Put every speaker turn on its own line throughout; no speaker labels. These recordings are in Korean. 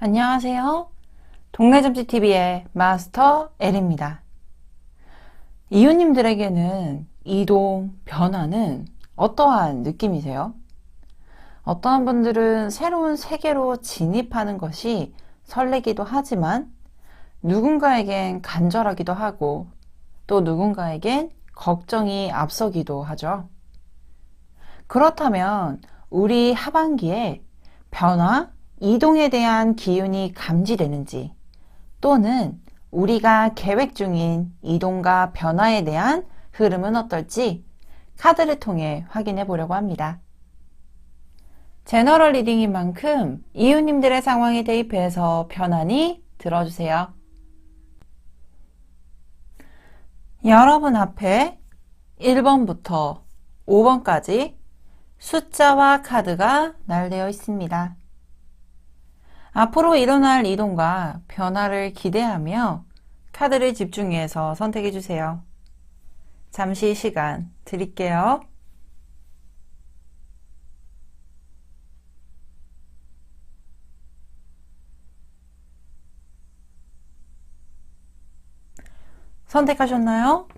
안녕하세요. 동네점집TV의 마스터 L입니다. 이웃님들에게는 이동, 변화는 어떠한 느낌이세요? 어떠한 분들은 새로운 세계로 진입하는 것이 설레기도 하지만 누군가에겐 간절하기도 하고 또 누군가에겐 걱정이 앞서기도 하죠. 그렇다면 우리 하반기에 변화, 이동에 대한 기운이 감지되는지 또는 우리가 계획 중인 이동과 변화에 대한 흐름은 어떨지 카드를 통해 확인해 보려고 합니다. 제너럴 리딩인 만큼 이웃님들의 상황에 대입해서 편안히 들어주세요. 여러분 앞에 1번부터 5번까지 숫자와 카드가 날되어 있습니다. 앞으로 일어날 이동과 변화를 기대하며 카드를 집중해서 선택해 주세요. 잠시 시간 드릴게요. 선택하셨나요?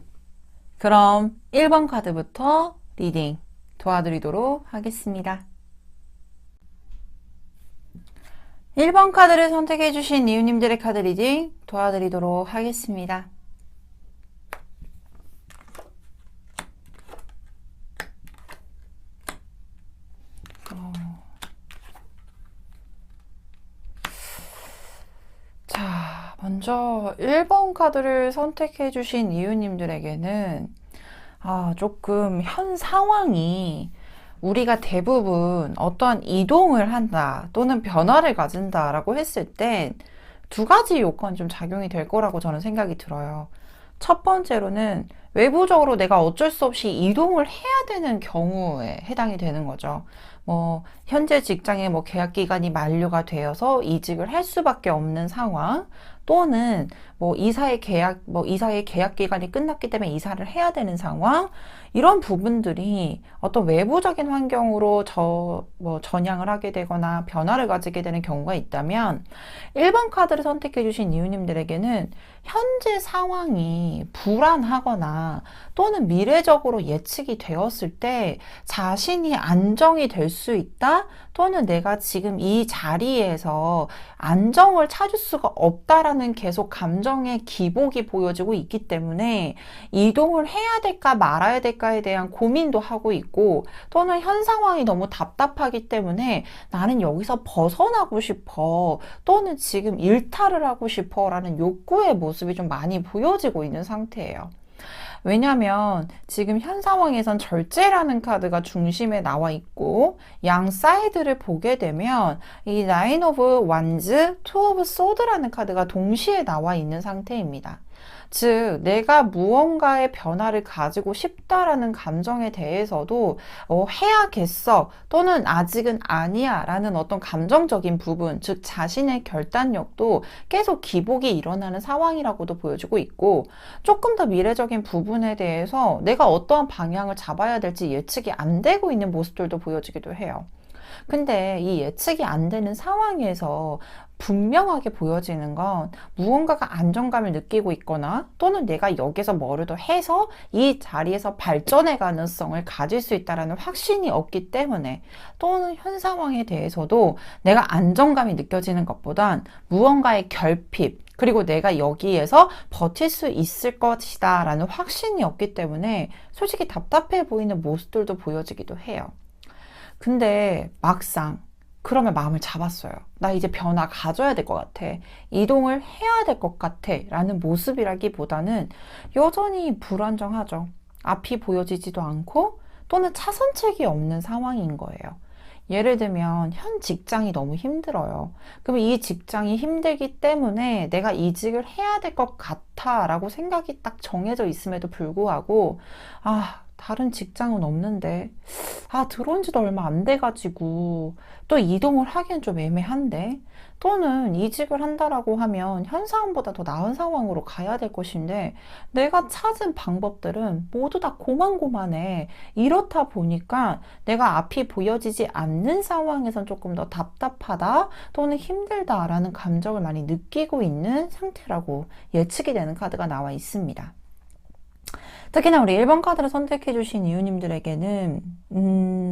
그럼 1번 카드부터 리딩 도와드리도록 하겠습니다. 1번 카드를 선택해 주신 이웃님들의 카드 리딩 도와드리도록 하겠습니다. 자, 먼저 1번 카드를 선택해 주신 이웃님들에게는 조금 현 상황이 우리가 대부분 어떠한 이동을 한다 또는 변화를 가진다 라고 했을 땐 두 가지 요건이 좀 작용이 될 거라고 저는 생각이 들어요. 첫 번째로는 외부적으로 내가 어쩔 수 없이 이동을 해야 되는 경우에 해당이 되는 거죠. 현재 직장의 계약 기간이 만료가 되어서 이직을 할 수밖에 없는 상황, 또는 이사의 계약 기간이 끝났기 때문에 이사를 해야 되는 상황, 이런 부분들이 어떤 외부적인 환경으로 전향을 하게 되거나 변화를 가지게 되는 경우가 있다면 1번 카드를 선택해 주신 이웃님들에게는 현재 상황이 불안하거나 또는 미래적으로 예측이 되었을 때 자신이 안정이 될 수 있다, 또는 내가 지금 이 자리에서 안정을 찾을 수가 없다라는 계속 감정의 기복이 보여지고 있기 때문에 이동을 해야 될까 말아야 될까에 대한 고민도 하고 있고, 또는 현 상황이 너무 답답하기 때문에 나는 여기서 벗어나고 싶어, 또는 지금 일탈을 하고 싶어 라는 욕구의 모습이 좀 많이 보여지고 있는 상태예요. 왜냐면 지금 현 상황에선 절제라는 카드가 중심에 나와 있고, 양 사이드를 보게 되면 이 나인 오브 완즈, 투 오브 소드라는 카드가 동시에 나와 있는 상태입니다. 즉 내가 무언가의 변화를 가지고 싶다라는 감정에 대해서도 해야겠어 또는 아직은 아니야 라는 어떤 감정적인 부분, 즉 자신의 결단력도 계속 기복이 일어나는 상황이라고도 보여지고 있고, 조금 더 미래적인 부분에 대해서 내가 어떠한 방향을 잡아야 될지 예측이 안 되고 있는 모습들도 보여지기도 해요. 근데 이 예측이 안 되는 상황에서 분명하게 보여지는 건 무언가가 안정감을 느끼고 있거나, 또는 내가 여기서 뭐라도 해서 이 자리에서 발전의 가능성을 가질 수 있다는 확신이 없기 때문에, 또는 현 상황에 대해서도 내가 안정감이 느껴지는 것보단 무언가의 결핍, 그리고 내가 여기에서 버틸 수 있을 것이다 라는 확신이 없기 때문에 솔직히 답답해 보이는 모습들도 보여지기도 해요. 근데 막상 그러면 마음을 잡았어요. 나 이제 변화 가져야 될 것 같아. 이동을 해야 될 것 같아. 라는 모습이라기보다는 여전히 불안정하죠. 앞이 보여지지도 않고 또는 차선책이 없는 상황인 거예요. 예를 들면 현 직장이 너무 힘들어요. 그럼 이 직장이 힘들기 때문에 내가 이직을 해야 될 것 같아 라고 생각이 딱 정해져 있음에도 불구하고 다른 직장은 없는데, 들어온 지도 얼마 안 돼가지고, 또 이동을 하기엔 좀 애매한데, 또는 이직을 한다라고 하면 현 상황보다 더 나은 상황으로 가야 될 것인데, 내가 찾은 방법들은 모두 다 고만고만해. 이렇다 보니까 내가 앞이 보여지지 않는 상황에선 조금 더 답답하다, 또는 힘들다라는 감정을 많이 느끼고 있는 상태라고 예측이 되는 카드가 나와 있습니다. 특히나 우리 1번 카드를 선택해 주신 이유님들에게는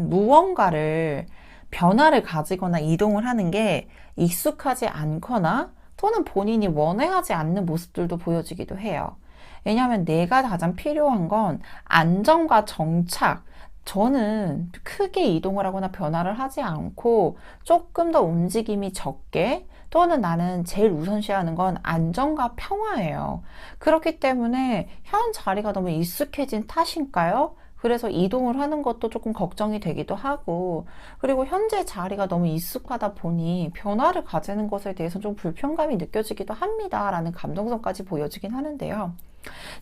무언가를 변화를 가지거나 이동을 하는 게 익숙하지 않거나 또는 본인이 원해하지 않는 모습들도 보여지기도 해요. 왜냐하면 내가 가장 필요한 건 안정과 정착. 저는 크게 이동을 하거나 변화를 하지 않고 조금 더 움직임이 적게, 또는 나는 제일 우선시하는 건 안정과 평화예요. 그렇기 때문에 현 자리가 너무 익숙해진 탓일까요? 그래서 이동을 하는 것도 조금 걱정이 되기도 하고, 그리고 현재 자리가 너무 익숙하다 보니 변화를 가지는 것에 대해서 좀 불편감이 느껴지기도 합니다. 라는 감정선까지 보여지긴 하는데요.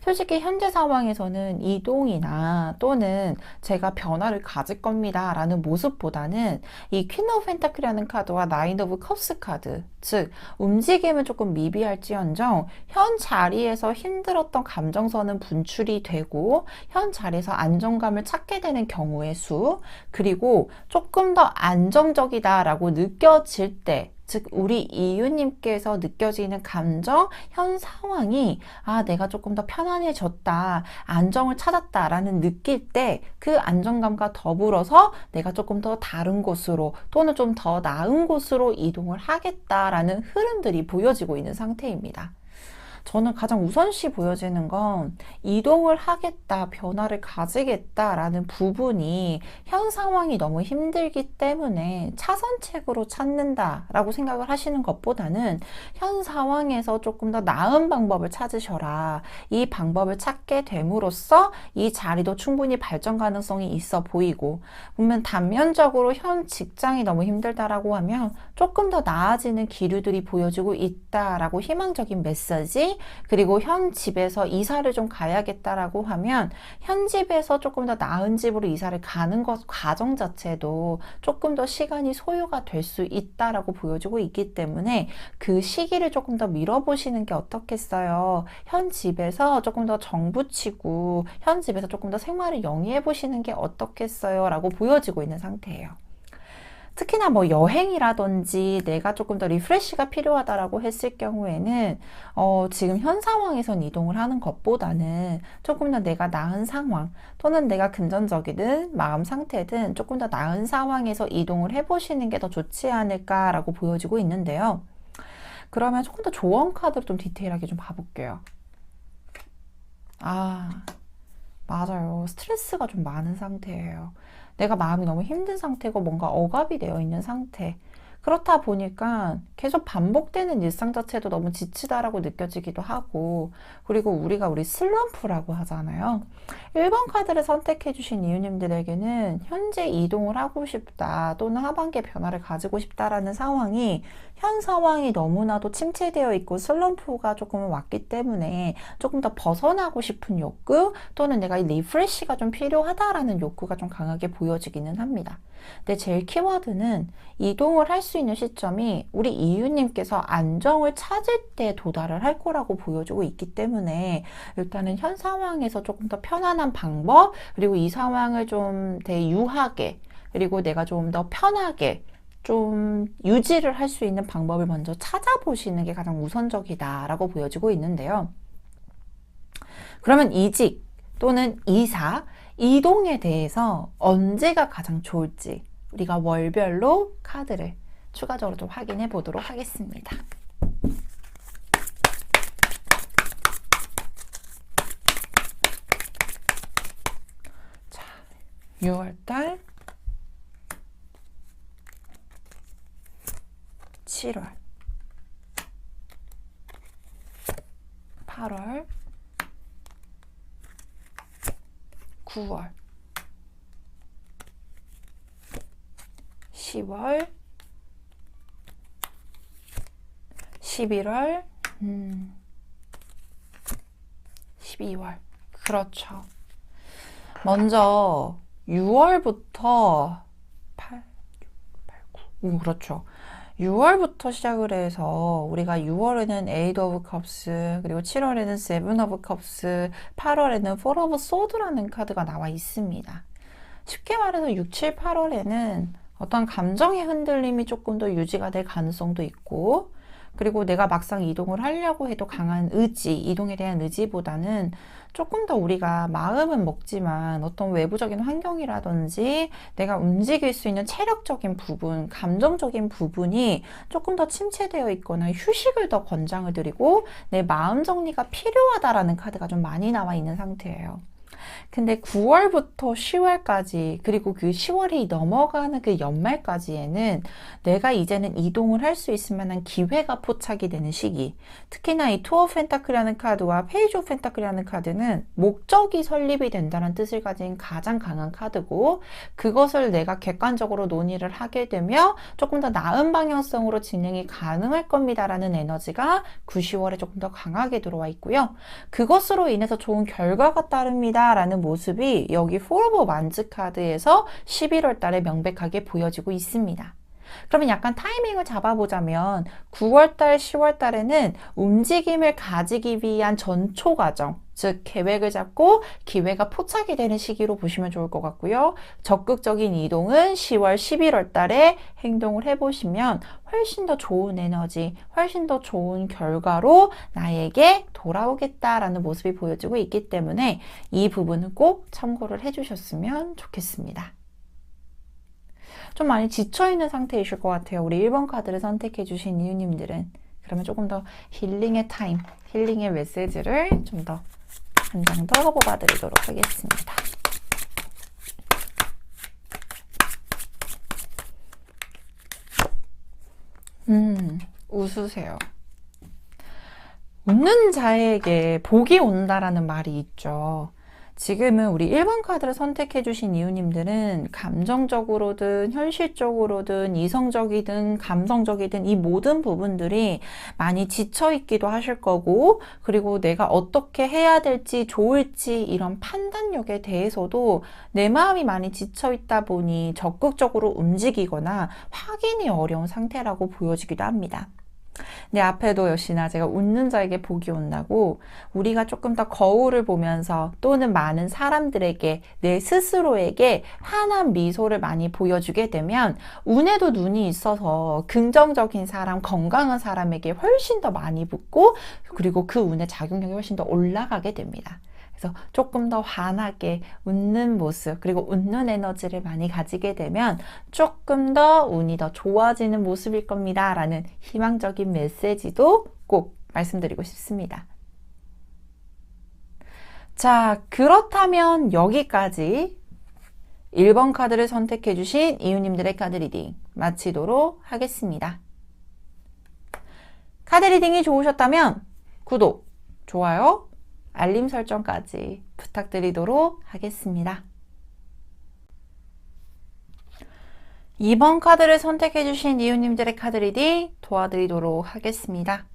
솔직히 현재 상황에서는 이동이나 또는 제가 변화를 가질 겁니다 라는 모습보다는 이 퀸 오브 펜타클이라는 카드와 나인 오브 컵스 카드, 즉 움직임은 조금 미비할지언정 현 자리에서 힘들었던 감정선은 분출이 되고 현 자리에서 안정감을 찾게 되는 경우의 수, 그리고 조금 더 안정적이다 라고 느껴질 때, 즉 우리 이유님께서 느껴지는 감정, 현 상황이 내가 조금 더 편안해졌다, 안정을 찾았다 라는 느낄 때 그 안정감과 더불어서 내가 조금 더 다른 곳으로 또는 좀 더 나은 곳으로 이동을 하겠다라는 흐름들이 보여지고 있는 상태입니다. 저는 가장 우선시 보여지는 건 이동을 하겠다, 변화를 가지겠다라는 부분이 현 상황이 너무 힘들기 때문에 차선책으로 찾는다라고 생각을 하시는 것보다는 현 상황에서 조금 더 나은 방법을 찾으셔라. 이 방법을 찾게 됨으로써 이 자리도 충분히 발전 가능성이 있어 보이고, 보면 단면적으로 현 직장이 너무 힘들다라고 하면 조금 더 나아지는 기류들이 보여지고 있다라고 희망적인 메시지, 그리고 현 집에서 이사를 좀 가야겠다라고 하면 현 집에서 조금 더 나은 집으로 이사를 가는 것 과정 자체도 조금 더 시간이 소요가 될 수 있다라고 보여지고 있기 때문에 그 시기를 조금 더 밀어보시는 게 어떻겠어요. 현 집에서 조금 더 정붙이고 현 집에서 조금 더 생활을 영위해 보시는 게 어떻겠어요 라고 보여지고 있는 상태예요. 특히나 뭐 여행이라든지 내가 조금 더 리프레시가 필요하다라고 했을 경우에는 지금 현 상황에선 이동을 하는 것보다는 조금 더 내가 나은 상황 또는 내가 금전적이든 마음 상태든 조금 더 나은 상황에서 이동을 해보시는 게 더 좋지 않을까라고 보여지고 있는데요. 그러면 조금 더 조언 카드를 좀 디테일하게 좀 봐볼게요. 맞아요. 스트레스가 좀 많은 상태예요. 내가 마음이 너무 힘든 상태고 뭔가 억압이 되어 있는 상태. 그렇다 보니까 계속 반복되는 일상 자체도 너무 지치다라고 느껴지기도 하고, 그리고 우리 슬럼프라고 하잖아요. 1번 카드를 선택해 주신 이유님들에게는 현재 이동을 하고 싶다 또는 하반기에 변화를 가지고 싶다라는 상황이 현 상황이 너무나도 침체되어 있고 슬럼프가 조금 왔기 때문에 조금 더 벗어나고 싶은 욕구 또는 내가 리프레시가 좀 필요하다라는 욕구가 좀 강하게 보여지기는 합니다. 근데 제일 키워드는 이동을 할 수 있는 시점이 우리 이유님께서 안정을 찾을 때 도달을 할 거라고 보여주고 있기 때문에 일단은 현 상황에서 조금 더 편안한 방법, 그리고 이 상황을 좀 대유하게, 그리고 내가 좀 더 편하게 좀 유지를 할 수 있는 방법을 먼저 찾아보시는 게 가장 우선적이다라고 보여지고 있는데요. 그러면 이직 또는 이사, 이동에 대해서 언제가 가장 좋을지 우리가 월별로 카드를 추가적으로 좀 확인해 보도록 하겠습니다. 자, 6월달, 7월, 8월, 9월, 10월, 11월, 12월. 그렇죠. 먼저 6월부터 8, 8, 9, 그렇죠. 6월부터 시작을 해서 우리가 6월에는 Eight of Cups, 그리고 7월에는 Seven of Cups, 8월에는 Four of Swords라는 카드가 나와 있습니다. 쉽게 말해서 6, 7, 8월에는 어떤 감정의 흔들림이 조금 더 유지가 될 가능성도 있고, 그리고 내가 막상 이동을 하려고 해도 강한 의지, 이동에 대한 의지보다는 조금 더 우리가 마음은 먹지만 어떤 외부적인 환경이라든지 내가 움직일 수 있는 체력적인 부분, 감정적인 부분이 조금 더 침체되어 있거나 휴식을 더 권장을 드리고 내 마음 정리가 필요하다라는 카드가 좀 많이 나와 있는 상태예요. 근데 9월부터 10월까지, 그리고 그 10월이 넘어가는 그 연말까지에는 내가 이제는 이동을 할 수 있을 만한 기회가 포착이 되는 시기. 특히나 이 투어 펜타클이라는 카드와 페이지 오브 펜타클이라는 카드는 목적이 설립이 된다는 뜻을 가진 가장 강한 카드고, 그것을 내가 객관적으로 논의를 하게 되며 조금 더 나은 방향성으로 진행이 가능할 겁니다라는 에너지가 9, 10월에 조금 더 강하게 들어와 있고요. 그것으로 인해서 좋은 결과가 따릅니다 라는 모습이 여기 Four of Wands 카드에서 11월 달에 명백하게 보여지고 있습니다. 그러면 약간 타이밍을 잡아보자면 9월 달, 10월 달에는 움직임을 가지기 위한 전초 과정, 즉 계획을 잡고 기회가 포착이 되는 시기로 보시면 좋을 것 같고요. 적극적인 이동은 10월, 11월 달에 행동을 해보시면 훨씬 더 좋은 에너지, 훨씬 더 좋은 결과로 나에게 돌아오겠다라는 모습이 보여지고 있기 때문에 이 부분은 꼭 참고를 해주셨으면 좋겠습니다. 좀 많이 지쳐있는 상태이실 것 같아요. 우리 1번 카드를 선택해주신 이유님들은. 그러면 조금 더 힐링의 타임, 힐링의 메시지를 좀 더 한 장 더 뽑아드리도록 하겠습니다. 웃으세요. 웃는 자에게 복이 온다라는 말이 있죠. 지금은 우리 1번 카드를 선택해주신 이유님들은 감정적으로든 현실적으로든 이성적이든 감성적이든 이 모든 부분들이 많이 지쳐있기도 하실 거고, 그리고 내가 어떻게 해야 될지 좋을지 이런 판단력에 대해서도 내 마음이 많이 지쳐있다 보니 적극적으로 움직이거나 확인이 어려운 상태라고 보여지기도 합니다. 내 앞에도 역시나 제가 웃는 자에게 복이 온다고, 우리가 조금 더 거울을 보면서 또는 많은 사람들에게 내 스스로에게 환한 미소를 많이 보여주게 되면 운에도 눈이 있어서 긍정적인 사람, 건강한 사람에게 훨씬 더 많이 붙고, 그리고 그 운의 작용력이 훨씬 더 올라가게 됩니다. 그래서 조금 더 환하게 웃는 모습, 그리고 웃는 에너지를 많이 가지게 되면 조금 더 운이 더 좋아지는 모습일 겁니다 라는 희망적인 메시지도 꼭 말씀드리고 싶습니다. 자, 그렇다면 여기까지 1번 카드를 선택해 주신 이유님들의 카드 리딩 마치도록 하겠습니다. 카드 리딩이 좋으셨다면 구독, 좋아요, 알림 설정까지 부탁드리도록 하겠습니다. 2번 카드를 선택해주신 이유님들의 카드 리딩 도와드리도록 하겠습니다.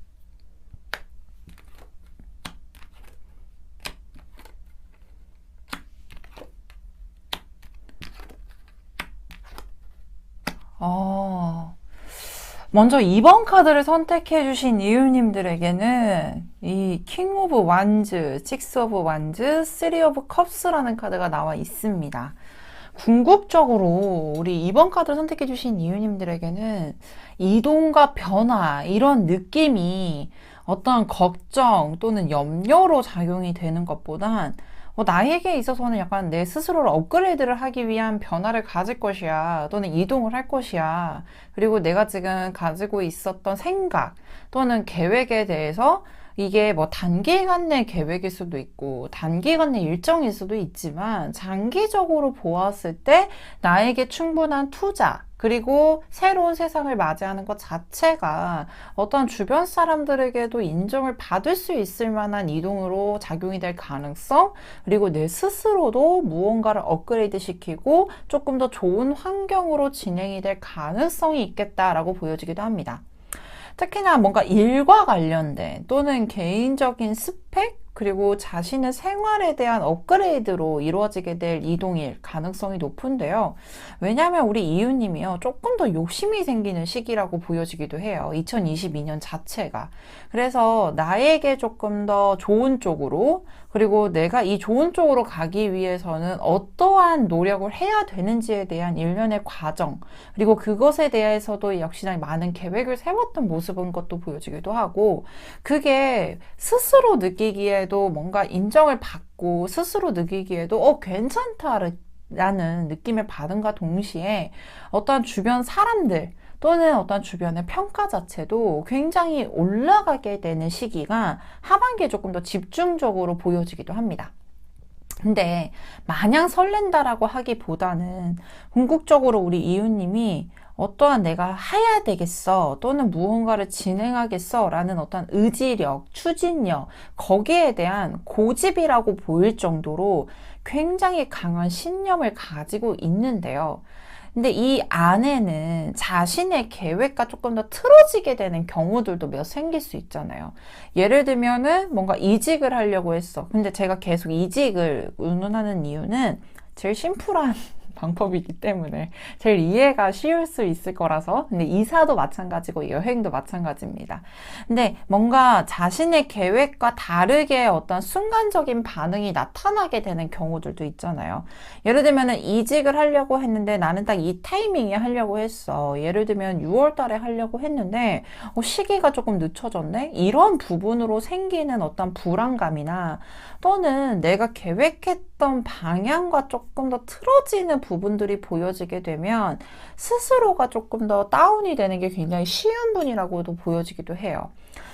먼저 2번 카드를 선택해주신 이유님들에게는 이 킹 오브 완즈, 식스 오브 완즈, 쓰리 오브 컵스라는 카드가 나와 있습니다. 궁극적으로 우리 2번 카드를 선택해주신 이유님들에게는 이동과 변화, 이런 느낌이 어떤 걱정 또는 염려로 작용이 되는 것보단 나에게 있어서는 약간 내 스스로를 업그레이드를 하기 위한 변화를 가질 것이야, 또는 이동을 할 것이야, 그리고 내가 지금 가지고 있었던 생각 또는 계획에 대해서 이게 뭐 단기간 내 계획일 수도 있고 단기간 내 일정일 수도 있지만 장기적으로 보았을 때 나에게 충분한 투자, 그리고 새로운 세상을 맞이하는 것 자체가 어떤 주변 사람들에게도 인정을 받을 수 있을 만한 이동으로 작용이 될 가능성, 그리고 내 스스로도 무언가를 업그레이드 시키고 조금 더 좋은 환경으로 진행이 될 가능성이 있겠다라고 보여지기도 합니다. 특히나 뭔가 일과 관련된 또는 개인적인 스펙 그리고 자신의 생활에 대한 업그레이드로 이루어지게 될 이동일 가능성이 높은데요. 왜냐하면 우리 이유님이요, 조금 더 욕심이 생기는 시기라고 보여지기도 해요. 2022년 자체가. 그래서 나에게 조금 더 좋은 쪽으로, 그리고 내가 이 좋은 쪽으로 가기 위해서는 어떠한 노력을 해야 되는지에 대한 일련의 과정, 그리고 그것에 대해서도 역시나 많은 계획을 세웠던 모습인 것도 보여지기도 하고, 그게 스스로 느끼기에도 뭔가 인정을 받고 스스로 느끼기에도 괜찮다라는 느낌을 받은가 동시에 어떠한 주변 사람들 또는 어떤 주변의 평가 자체도 굉장히 올라가게 되는 시기가 하반기에 조금 더 집중적으로 보여지기도 합니다. 근데 마냥 설렌다라고 하기보다는 궁극적으로 우리 이웃님이 어떠한 내가 해야 되겠어 또는 무언가를 진행하겠어 라는 어떤 의지력, 추진력, 거기에 대한 고집이라고 보일 정도로 굉장히 강한 신념을 가지고 있는데요. 근데 이 안에는 자신의 계획과 조금 더 틀어지게 되는 경우들도 몇 생길 수 있잖아요. 예를 들면은 뭔가 이직을 하려고 했어. 근데 제가 계속 이직을 운운하는 이유는 제일 심플한 방법이기 때문에 제일 이해가 쉬울 수 있을 거라서. 근데 이사도 마찬가지고 여행도 마찬가지입니다. 근데 뭔가 자신의 계획과 다르게 어떤 순간적인 반응이 나타나게 되는 경우들도 있잖아요. 예를 들면은 이직을 하려고 했는데 나는 딱 이 타이밍에 하려고 했어. 예를 들면 6월 달에 하려고 했는데 시기가 조금 늦춰졌네? 이런 부분으로 생기는 어떤 불안감이나 또는 내가 계획했던 방향과 조금 더 틀어지는 부분들이 보여지게 되면 스스로가 조금 더 다운이 되는 게 굉장히 쉬운 분이라고도 보여지기도 해요.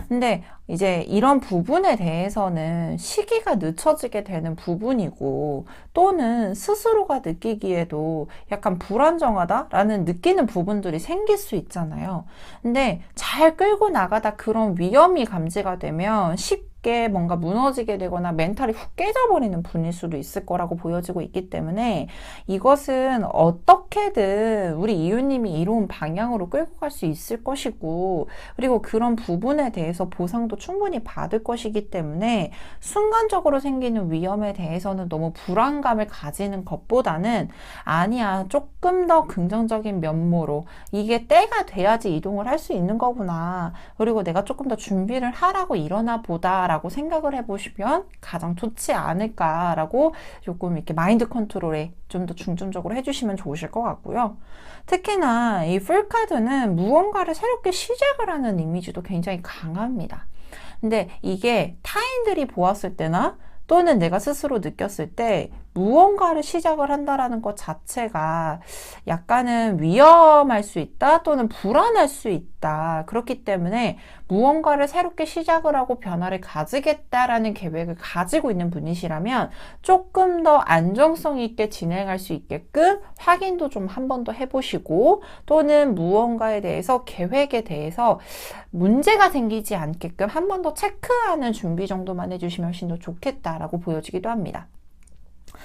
근데 이제 이런 부분에 대해서는 시기가 늦춰지게 되는 부분이고 또는 스스로가 느끼기에도 약간 불안정하다라는 느끼는 부분들이 생길 수 있잖아요. 근데 잘 끌고 나가다 그런 위험이 감지가 되면 쉽게 뭔가 무너지게 되거나 멘탈이 훅 깨져버리는 분일 수도 있을 거라고 보여지고 있기 때문에 이것은 어떻게든 우리 이웃님이 이로운 방향으로 끌고 갈 수 있을 것이고, 그리고 그런 부분에 대해서 보상도 충분히 받을 것이기 때문에 순간적으로 생기는 위험에 대해서는 너무 불안감을 가지는 것보다는 아니야, 조금 더 긍정적인 면모로 이게 때가 돼야지 이동을 할 수 있는 거구나, 그리고 내가 조금 더 준비를 하라고 일어나 보다 라고 생각을 해보시면 가장 좋지 않을까라고 조금 이렇게 마인드 컨트롤에 좀 더 중점적으로 해주시면 좋으실 것 같고요. 특히나 이 풀카드는 무언가를 새롭게 시작을 하는 이미지도 굉장히 강합니다. 근데 이게 타인들이 보았을 때나 또는 내가 스스로 느꼈을 때 무언가를 시작을 한다라는 것 자체가 약간은 위험할 수 있다 또는 불안할 수 있다. 그렇기 때문에 무언가를 새롭게 시작을 하고 변화를 가지겠다라는 계획을 가지고 있는 분이시라면 조금 더 안정성 있게 진행할 수 있게끔 확인도 좀 한 번 더 해보시고, 또는 무언가에 대해서 계획에 대해서 문제가 생기지 않게끔 한 번 더 체크하는 준비 정도만 해주시면 훨씬 더 좋겠다라고 보여지기도 합니다.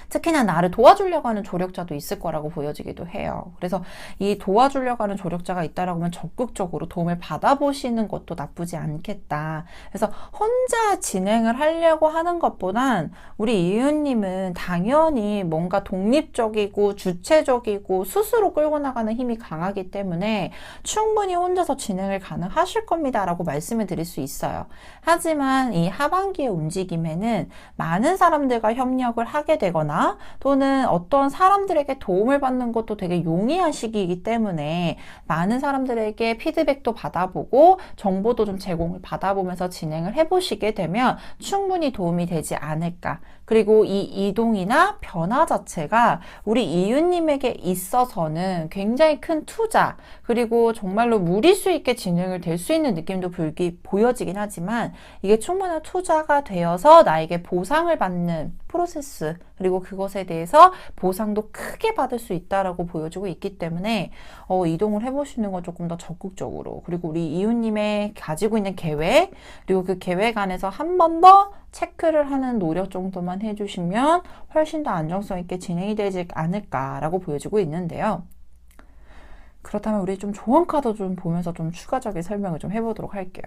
특히나 나를 도와주려고 하는 조력자도 있을 거라고 보여지기도 해요. 그래서 이 도와주려고 하는 조력자가 있다라고 하면 적극적으로 도움을 받아보시는 것도 나쁘지 않겠다. 그래서 혼자 진행을 하려고 하는 것보단 우리 이웃님은 당연히 뭔가 독립적이고 주체적이고 스스로 끌고 나가는 힘이 강하기 때문에 충분히 혼자서 진행을 가능하실 겁니다 라고 말씀을 드릴 수 있어요. 하지만 이 하반기의 움직임에는 많은 사람들과 협력을 하게 되거나 또는 어떤 사람들에게 도움을 받는 것도 되게 용이한 시기이기 때문에 많은 사람들에게 피드백도 받아보고 정보도 좀 제공을 받아보면서 진행을 해보시게 되면 충분히 도움이 되지 않을까. 그리고 이 이동이나 변화 자체가 우리 이웃님에게 있어서는 굉장히 큰 투자, 그리고 정말로 무리수 있게 진행을 될 수 있는 느낌도 보여지긴 하지만 이게 충분한 투자가 되어서 나에게 보상을 받는 프로세스, 그리고 그것에 대해서 보상도 크게 받을 수 있다라고 보여지고 있기 때문에 이동을 해보시는 건 조금 더 적극적으로, 그리고 우리 이웃님의 가지고 있는 계획, 그리고 그 계획 안에서 한 번 더 체크를 하는 노력 정도만 해주시면 훨씬 더 안정성 있게 진행이 되지 않을까라고 보여지고 있는데요. 그렇다면 우리 좀 조언 카드 좀 보면서 좀 추가적인 설명을 좀 해보도록 할게요.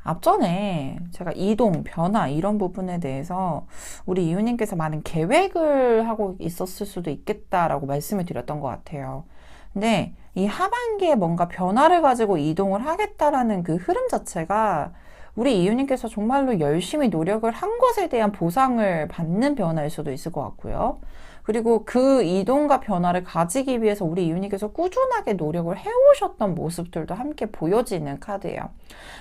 앞전에 제가 이동, 변화 이런 부분에 대해서 우리 이유님께서 많은 계획을 하고 있었을 수도 있겠다라고 말씀을 드렸던 것 같아요. 근데 이 하반기에 뭔가 변화를 가지고 이동을 하겠다라는 그 흐름 자체가 우리 이유님께서 정말로 열심히 노력을 한 것에 대한 보상을 받는 변화일 수도 있을 것 같고요. 그리고 그 이동과 변화를 가지기 위해서 우리 이유님께서 꾸준하게 노력을 해오셨던 모습들도 함께 보여지는 카드예요.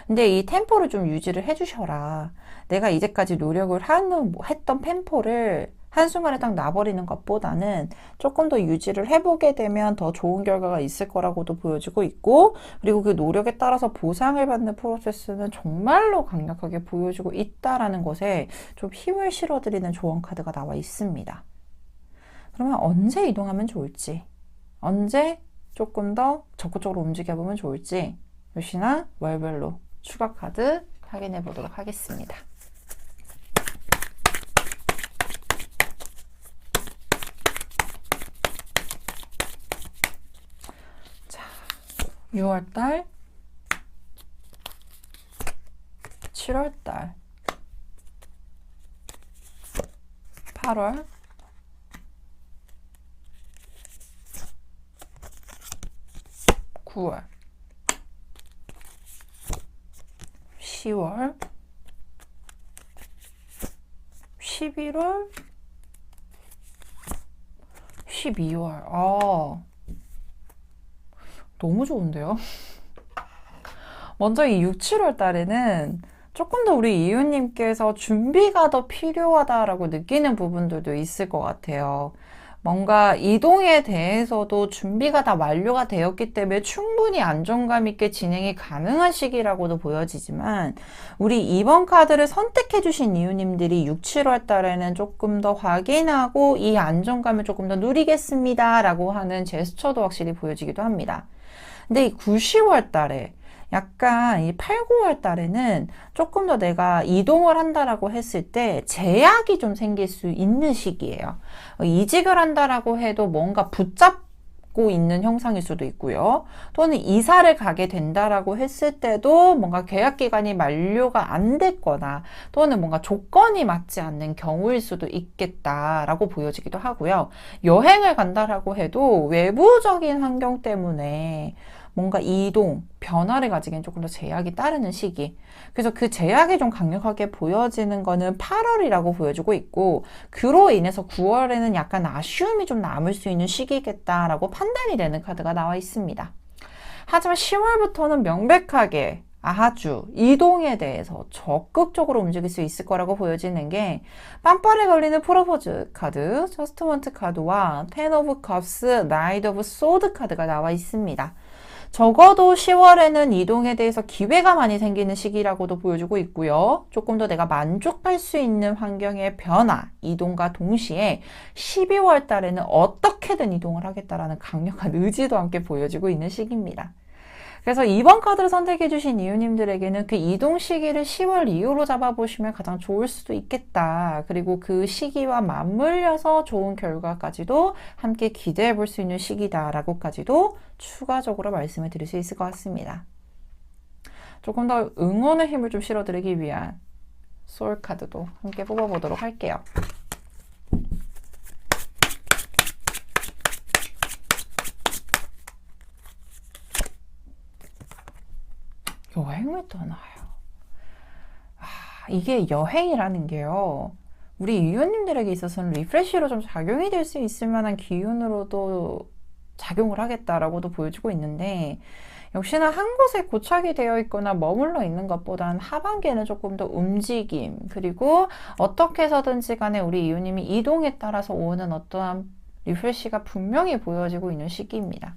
근데 이 템포를 좀 유지를 해주셔라. 내가 이제까지 노력을 했던 템포를 한순간에 딱 놔버리는 것보다는 조금 더 유지를 해보게 되면 더 좋은 결과가 있을 거라고도 보여지고 있고, 그리고 그 노력에 따라서 보상을 받는 프로세스는 정말로 강력하게 보여지고 있다라는 것에 좀 힘을 실어드리는 조언 카드가 나와 있습니다. 그러면 언제 이동하면 좋을지, 언제 조금 더 적극적으로 움직여보면 좋을지 역시나 월별로 추가 카드 확인해 보도록 하겠습니다. 자, 6월달, 7월달, 8월, 9월, 10월, 11월, 12월. 너무 좋은데요? 먼저 이 6, 7월 달에는 조금 더 우리 이유님께서 준비가 더 필요하다라고 느끼는 부분들도 있을 것 같아요. 뭔가 이동에 대해서도 준비가 다 완료가 되었기 때문에 충분히 안정감 있게 진행이 가능한 시기라고도 보여지지만, 우리 이번 카드를 선택해 주신 이유님들이 6, 7월 달에는 조금 더 확인하고 이 안정감을 조금 더 누리겠습니다 라고 하는 제스처도 확실히 보여지기도 합니다. 근데 이 9, 10월 달에 약간 이 8, 9월 달에는 조금 더 내가 이동을 한다라고 했을 때 제약이 좀 생길 수 있는 시기예요. 이직을 한다라고 해도 뭔가 붙잡고 있는 형상일 수도 있고요. 또는 이사를 가게 된다라고 했을 때도 뭔가 계약 기간이 만료가 안 됐거나 또는 뭔가 조건이 맞지 않는 경우일 수도 있겠다라고 보여지기도 하고요. 여행을 간다라고 해도 외부적인 환경 때문에 뭔가 이동, 변화를 가지기엔 조금 더 제약이 따르는 시기. 그래서 그 제약이 좀 강력하게 보여지는 거는 8월이라고 보여지고 있고, 그로 인해서 9월에는 약간 아쉬움이 좀 남을 수 있는 시기겠다라고 판단이 되는 카드가 나와 있습니다. 하지만 10월부터는 명백하게 아주 이동에 대해서 적극적으로 움직일 수 있을 거라고 보여지는 게 빰빠레 걸리는 프로포즈 카드, 저스트먼트 카드와 텐 오브 컵스, 나이트 오브 소드 카드가 나와 있습니다. 적어도 10월에는 이동에 대해서 기회가 많이 생기는 시기라고도 보여주고 있고요. 조금 더 내가 만족할 수 있는 환경의 변화, 이동과 동시에 12월 달에는 어떻게든 이동을 하겠다라는 강력한 의지도 함께 보여지고 있는 시기입니다. 그래서 이번 카드를 선택해주신 이유님들에게는 그 이동 시기를 10월 이후로 잡아보시면 가장 좋을 수도 있겠다. 그리고 그 시기와 맞물려서 좋은 결과까지도 함께 기대해 볼 수 있는 시기다라고까지도 추가적으로 말씀을 드릴 수 있을 것 같습니다. 조금 더 응원의 힘을 좀 실어드리기 위한 소울 카드도 함께 뽑아보도록 할게요. 여행을 떠나요. 이게 여행이라는 게요, 우리 유효님들에게 있어서는 리프레시로 좀 작용이 될 수 있을 만한 기운으로도 작용을 하겠다라고도 보여주고 있는데, 역시나 한 곳에 고착이 되어 있거나 머물러 있는 것보다는 하반기에는 조금 더 움직임, 그리고 어떻게 해서든지 간에 우리 이유님이 이동에 따라서 오는 어떠한 리프레시가 분명히 보여지고 있는 시기입니다.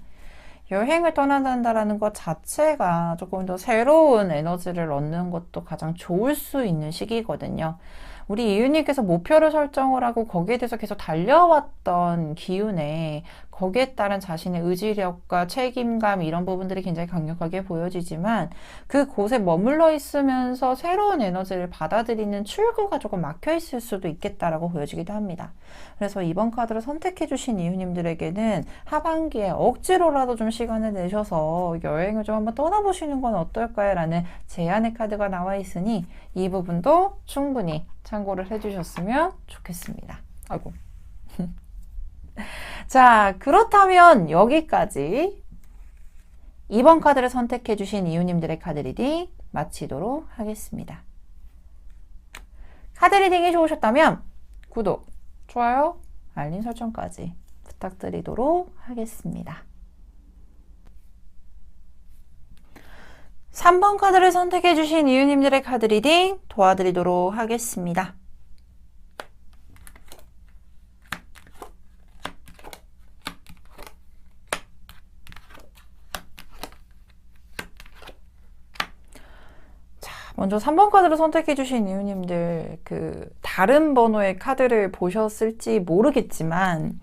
여행을 떠난다는 것 자체가 조금 더 새로운 에너지를 얻는 것도 가장 좋을 수 있는 시기거든요. 우리 이유님께서 목표를 설정을 하고 거기에 대해서 계속 달려왔던 기운에 거기에 따른 자신의 의지력과 책임감 이런 부분들이 굉장히 강력하게 보여지지만 그곳에 머물러 있으면서 새로운 에너지를 받아들이는 출구가 조금 막혀 있을 수도 있겠다라고 보여지기도 합니다. 그래서 이번 카드를 선택해 주신 이유님들에게는 하반기에 억지로라도 좀 시간을 내셔서 여행을 좀 한번 떠나보시는 건 어떨까요? 라는 제안의 카드가 나와 있으니 이 부분도 충분히 참고를 해주셨으면 좋겠습니다. 아이고. 자, 그렇다면 여기까지 2번 카드를 선택해 주신 이유님들의 카드 리딩 마치도록 하겠습니다. 카드 리딩이 좋으셨다면 구독, 좋아요, 알림 설정까지 부탁드리도록 하겠습니다. 3번 카드를 선택해 주신 이유님들의 카드 리딩 도와드리도록 하겠습니다. 먼저 3번 카드를 선택해 주신 이유님들 다른 번호의 카드를 보셨을지 모르겠지만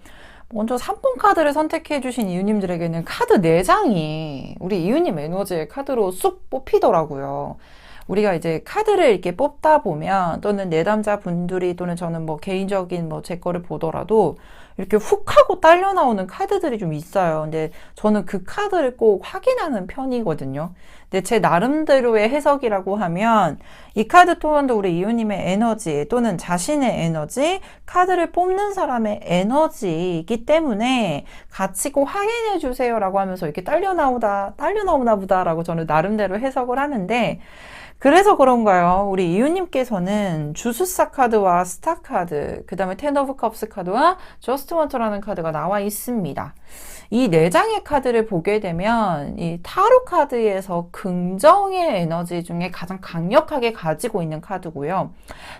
먼저 3번 카드를 선택해 주신 이유님들에게는 카드 4장이 우리 이유님 에너지의 카드로 쑥 뽑히더라고요. 우리가 이제 카드를 이렇게 뽑다 보면 또는 내담자 분들이 또는 저는 뭐 개인적인 제 거를 보더라도 이렇게 훅 하고 딸려 나오는 카드들이 좀 있어요. 근데 저는 그 카드를 꼭 확인하는 편이거든요. 근데 제 나름대로의 해석이라고 하면 이 카드 또한도 우리 이유님의 에너지 또는 자신의 에너지, 카드를 뽑는 사람의 에너지이기 때문에 같이 꼭 확인해 주세요라고 하면서 이렇게 딸려 나오나 보다라고 저는 나름대로 해석을 하는데 그래서 그런가요? 우리 이유님께서는 주술사 카드와 스타 카드, 그 다음에 텐 오브 컵스 카드와 저스트 원터라는 카드가 나와 있습니다. 이 4장의 카드를 보게 되면 이 타로 카드에서 긍정의 에너지 중에 가장 강력하게 가지고 있는 카드고요.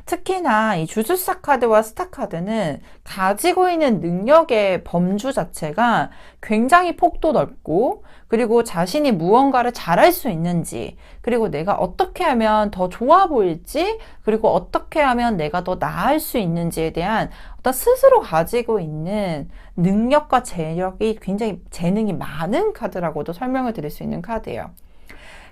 특히나 이 주술사 카드와 스타 카드는 가지고 있는 능력의 범주 자체가 굉장히 폭도 넓고 그리고 자신이 무언가를 잘할 수 있는지 그리고 내가 어떻게 하면 더 좋아 보일지 그리고 어떻게 하면 내가 더 나을 수 있는지에 대한 어떤 스스로 가지고 있는 능력과 재력이 굉장히 재능이 많은 카드라고도 설명을 드릴 수 있는 카드예요.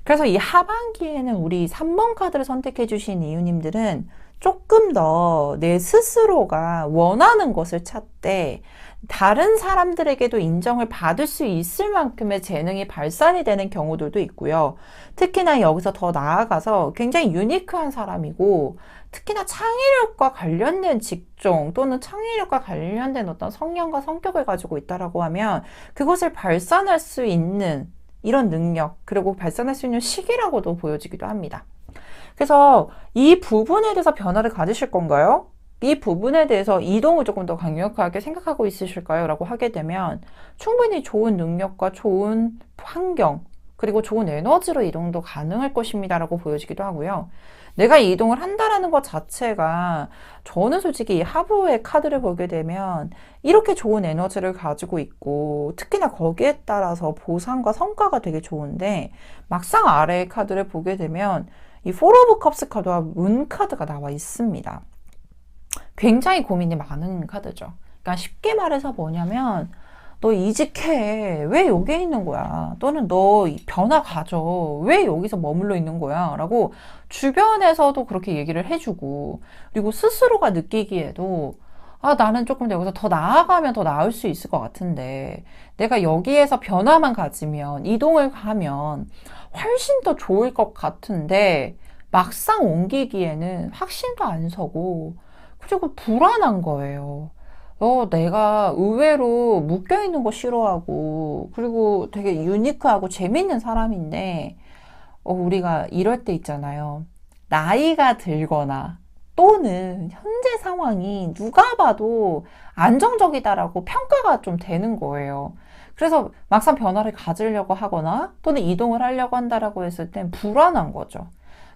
그래서 이 하반기에는 우리 3번 카드를 선택해 주신 이유님들은 조금 더 내 스스로가 원하는 것을 찾되 다른 사람들에게도 인정을 받을 수 있을 만큼의 재능이 발산이 되는 경우들도 있고요. 특히나 여기서 더 나아가서 굉장히 유니크한 사람이고 특히나 창의력과 관련된 직종 또는 창의력과 관련된 어떤 성향과 성격을 가지고 있다라고 하면 그것을 발산할 수 있는 이런 능력 그리고 발산할 수 있는 시기라고도 보여지기도 합니다. 그래서 이 부분에 대해서 변화를 가지실 건가요? 이 부분에 대해서 이동을 조금 더 강력하게 생각하고 있으실까요? 라고 하게 되면 충분히 좋은 능력과 좋은 환경 그리고 좋은 에너지로 이동도 가능할 것입니다 라고 보여지기도 하고요. 내가 이동을 한다라는 것 자체가 저는 솔직히 이 하부의 카드를 보게 되면 이렇게 좋은 에너지를 가지고 있고 특히나 거기에 따라서 보상과 성과가 되게 좋은데 막상 아래의 카드를 보게 되면 이 포 오브 컵스 카드와 문 카드가 나와 있습니다. 굉장히 고민이 많은 카드죠. 그러니까 쉽게 말해서 뭐냐면 너 이직해. 왜 여기에 있는 거야? 또는 너 변화 가져. 왜 여기서 머물러 있는 거야? 라고 주변에서도 그렇게 얘기를 해주고 그리고 스스로가 느끼기에도 나는 조금 여기서 더 나아가면 더 나을 수 있을 것 같은데 내가 여기에서 변화만 가지면 이동을 하면 훨씬 더 좋을 것 같은데 막상 옮기기에는 확신도 안 서고 그리고 불안한 거예요. 내가 의외로 묶여있는 거 싫어하고 그리고 되게 유니크하고 재밌는 사람인데 우리가 이럴 때 있잖아요. 나이가 들거나 또는 현재 상황이 누가 봐도 안정적이다라고 평가가 좀 되는 거예요. 그래서 막상 변화를 가지려고 하거나 또는 이동을 하려고 한다라고 했을 땐 불안한 거죠.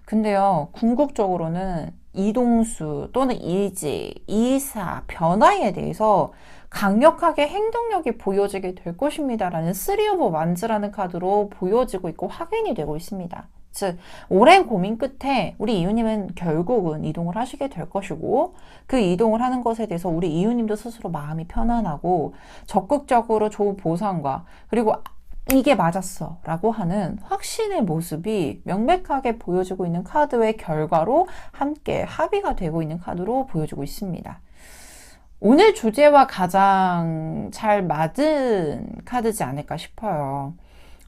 근데요, 궁극적으로는 이동수 또는 이직, 이사, 변화에 대해서 강력하게 행동력이 보여지게 될 것입니다. 라는 3 오브 완즈라는 카드로 보여지고 있고 확인이 되고 있습니다. 즉, 오랜 고민 끝에 우리 이유님은 결국은 이동을 하시게 될 것이고, 그 이동을 하는 것에 대해서 우리 이유님도 스스로 마음이 편안하고, 적극적으로 좋은 보상과, 그리고 이게 맞았어 라고 하는 확신의 모습이 명백하게 보여지고 있는 카드의 결과로 함께 합의가 되고 있는 카드로 보여지고 있습니다. 오늘 주제와 가장 잘 맞은 카드지 않을까 싶어요.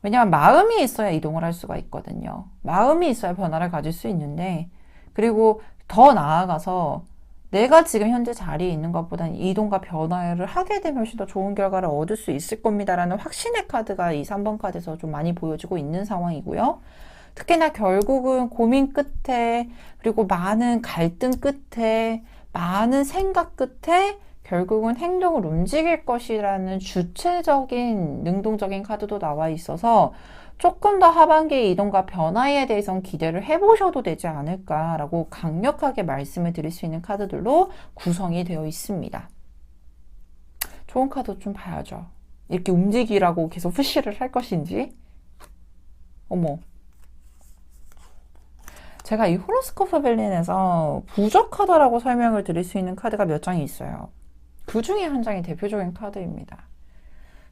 왜냐하면 마음이 있어야 이동을 할 수가 있거든요. 마음이 있어야 변화를 가질 수 있는데, 그리고 더 나아가서 내가 지금 현재 자리에 있는 것보다는 이동과 변화를 하게 되면 훨씬 더 좋은 결과를 얻을 수 있을 겁니다라는 확신의 카드가 이 3번 카드에서 좀 많이 보여지고 있는 상황이고요. 특히나 결국은 고민 끝에, 그리고 많은 갈등 끝에, 많은 생각 끝에 결국은 행동을 움직일 것이라는 주체적인 능동적인 카드도 나와 있어서 조금 더 하반기의 이동과 변화에 대해서는 기대를 해보셔도 되지 않을까라고 강력하게 말씀을 드릴 수 있는 카드들로 구성이 되어 있습니다. 좋은 카드 좀 봐야죠. 이렇게 움직이라고 계속 푸시를 할 것인지. 어머. 제가 이 호로스코프 berlin에서 부적하다라고 설명을 드릴 수 있는 카드가 몇 장이 있어요. 그 중에 한 장이 대표적인 카드입니다.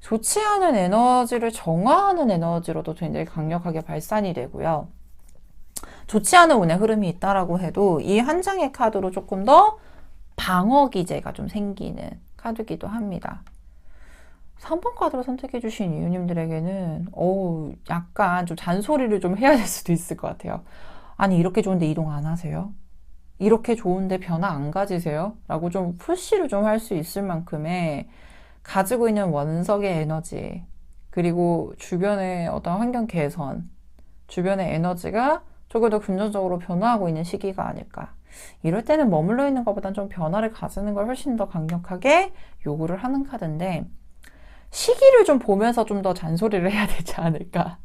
좋지 않은 에너지를 정화하는 에너지로도 굉장히 강력하게 발산이 되고요. 좋지 않은 운의 흐름이 있다라고 해도 이 한 장의 카드로 조금 더 방어 기제가 좀 생기는 카드기도 합니다. 3번 카드로 선택해 주신 이유님들에게는 약간 좀 잔소리를 좀 해야 될 수도 있을 것 같아요. 아니 이렇게 좋은데 이동 안 하세요? 이렇게 좋은데 변화 안 가지세요? 라고 좀 푸시를 좀 할 수 있을 만큼의 가지고 있는 원석의 에너지, 그리고 주변의 어떤 환경 개선, 주변의 에너지가 조금 더 긍정적으로 변화하고 있는 시기가 아닐까. 이럴 때는 머물러 있는 것보다는 좀 변화를 가지는 걸 훨씬 더 강력하게 요구를 하는 카드인데, 시기를 좀 보면서 좀 더 잔소리를 해야 되지 않을까.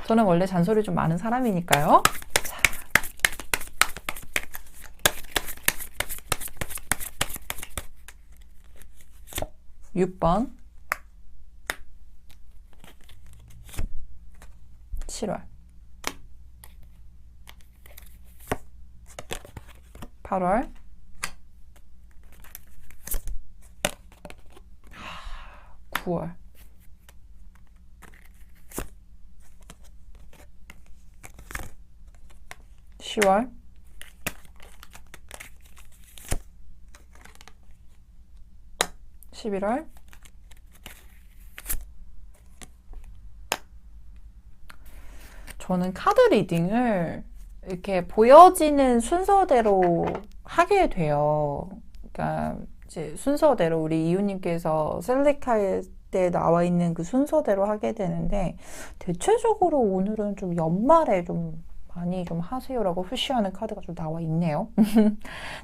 저는 원래 잔소리 좀 많은 사람이니까요. 6번 7월 8월 9월 10월 11월 저는 카드 리딩을 이렇게 보여지는 순서대로 하게 돼요. 그러니까 이제 순서대로 우리 이웃님께서 셀렉할 때 나와 있는 그 순서대로 하게 되는데, 대체적으로 오늘은 좀 연말에 좀 많이 좀 하세요라고 푸시하는 카드가 좀 나와 있네요.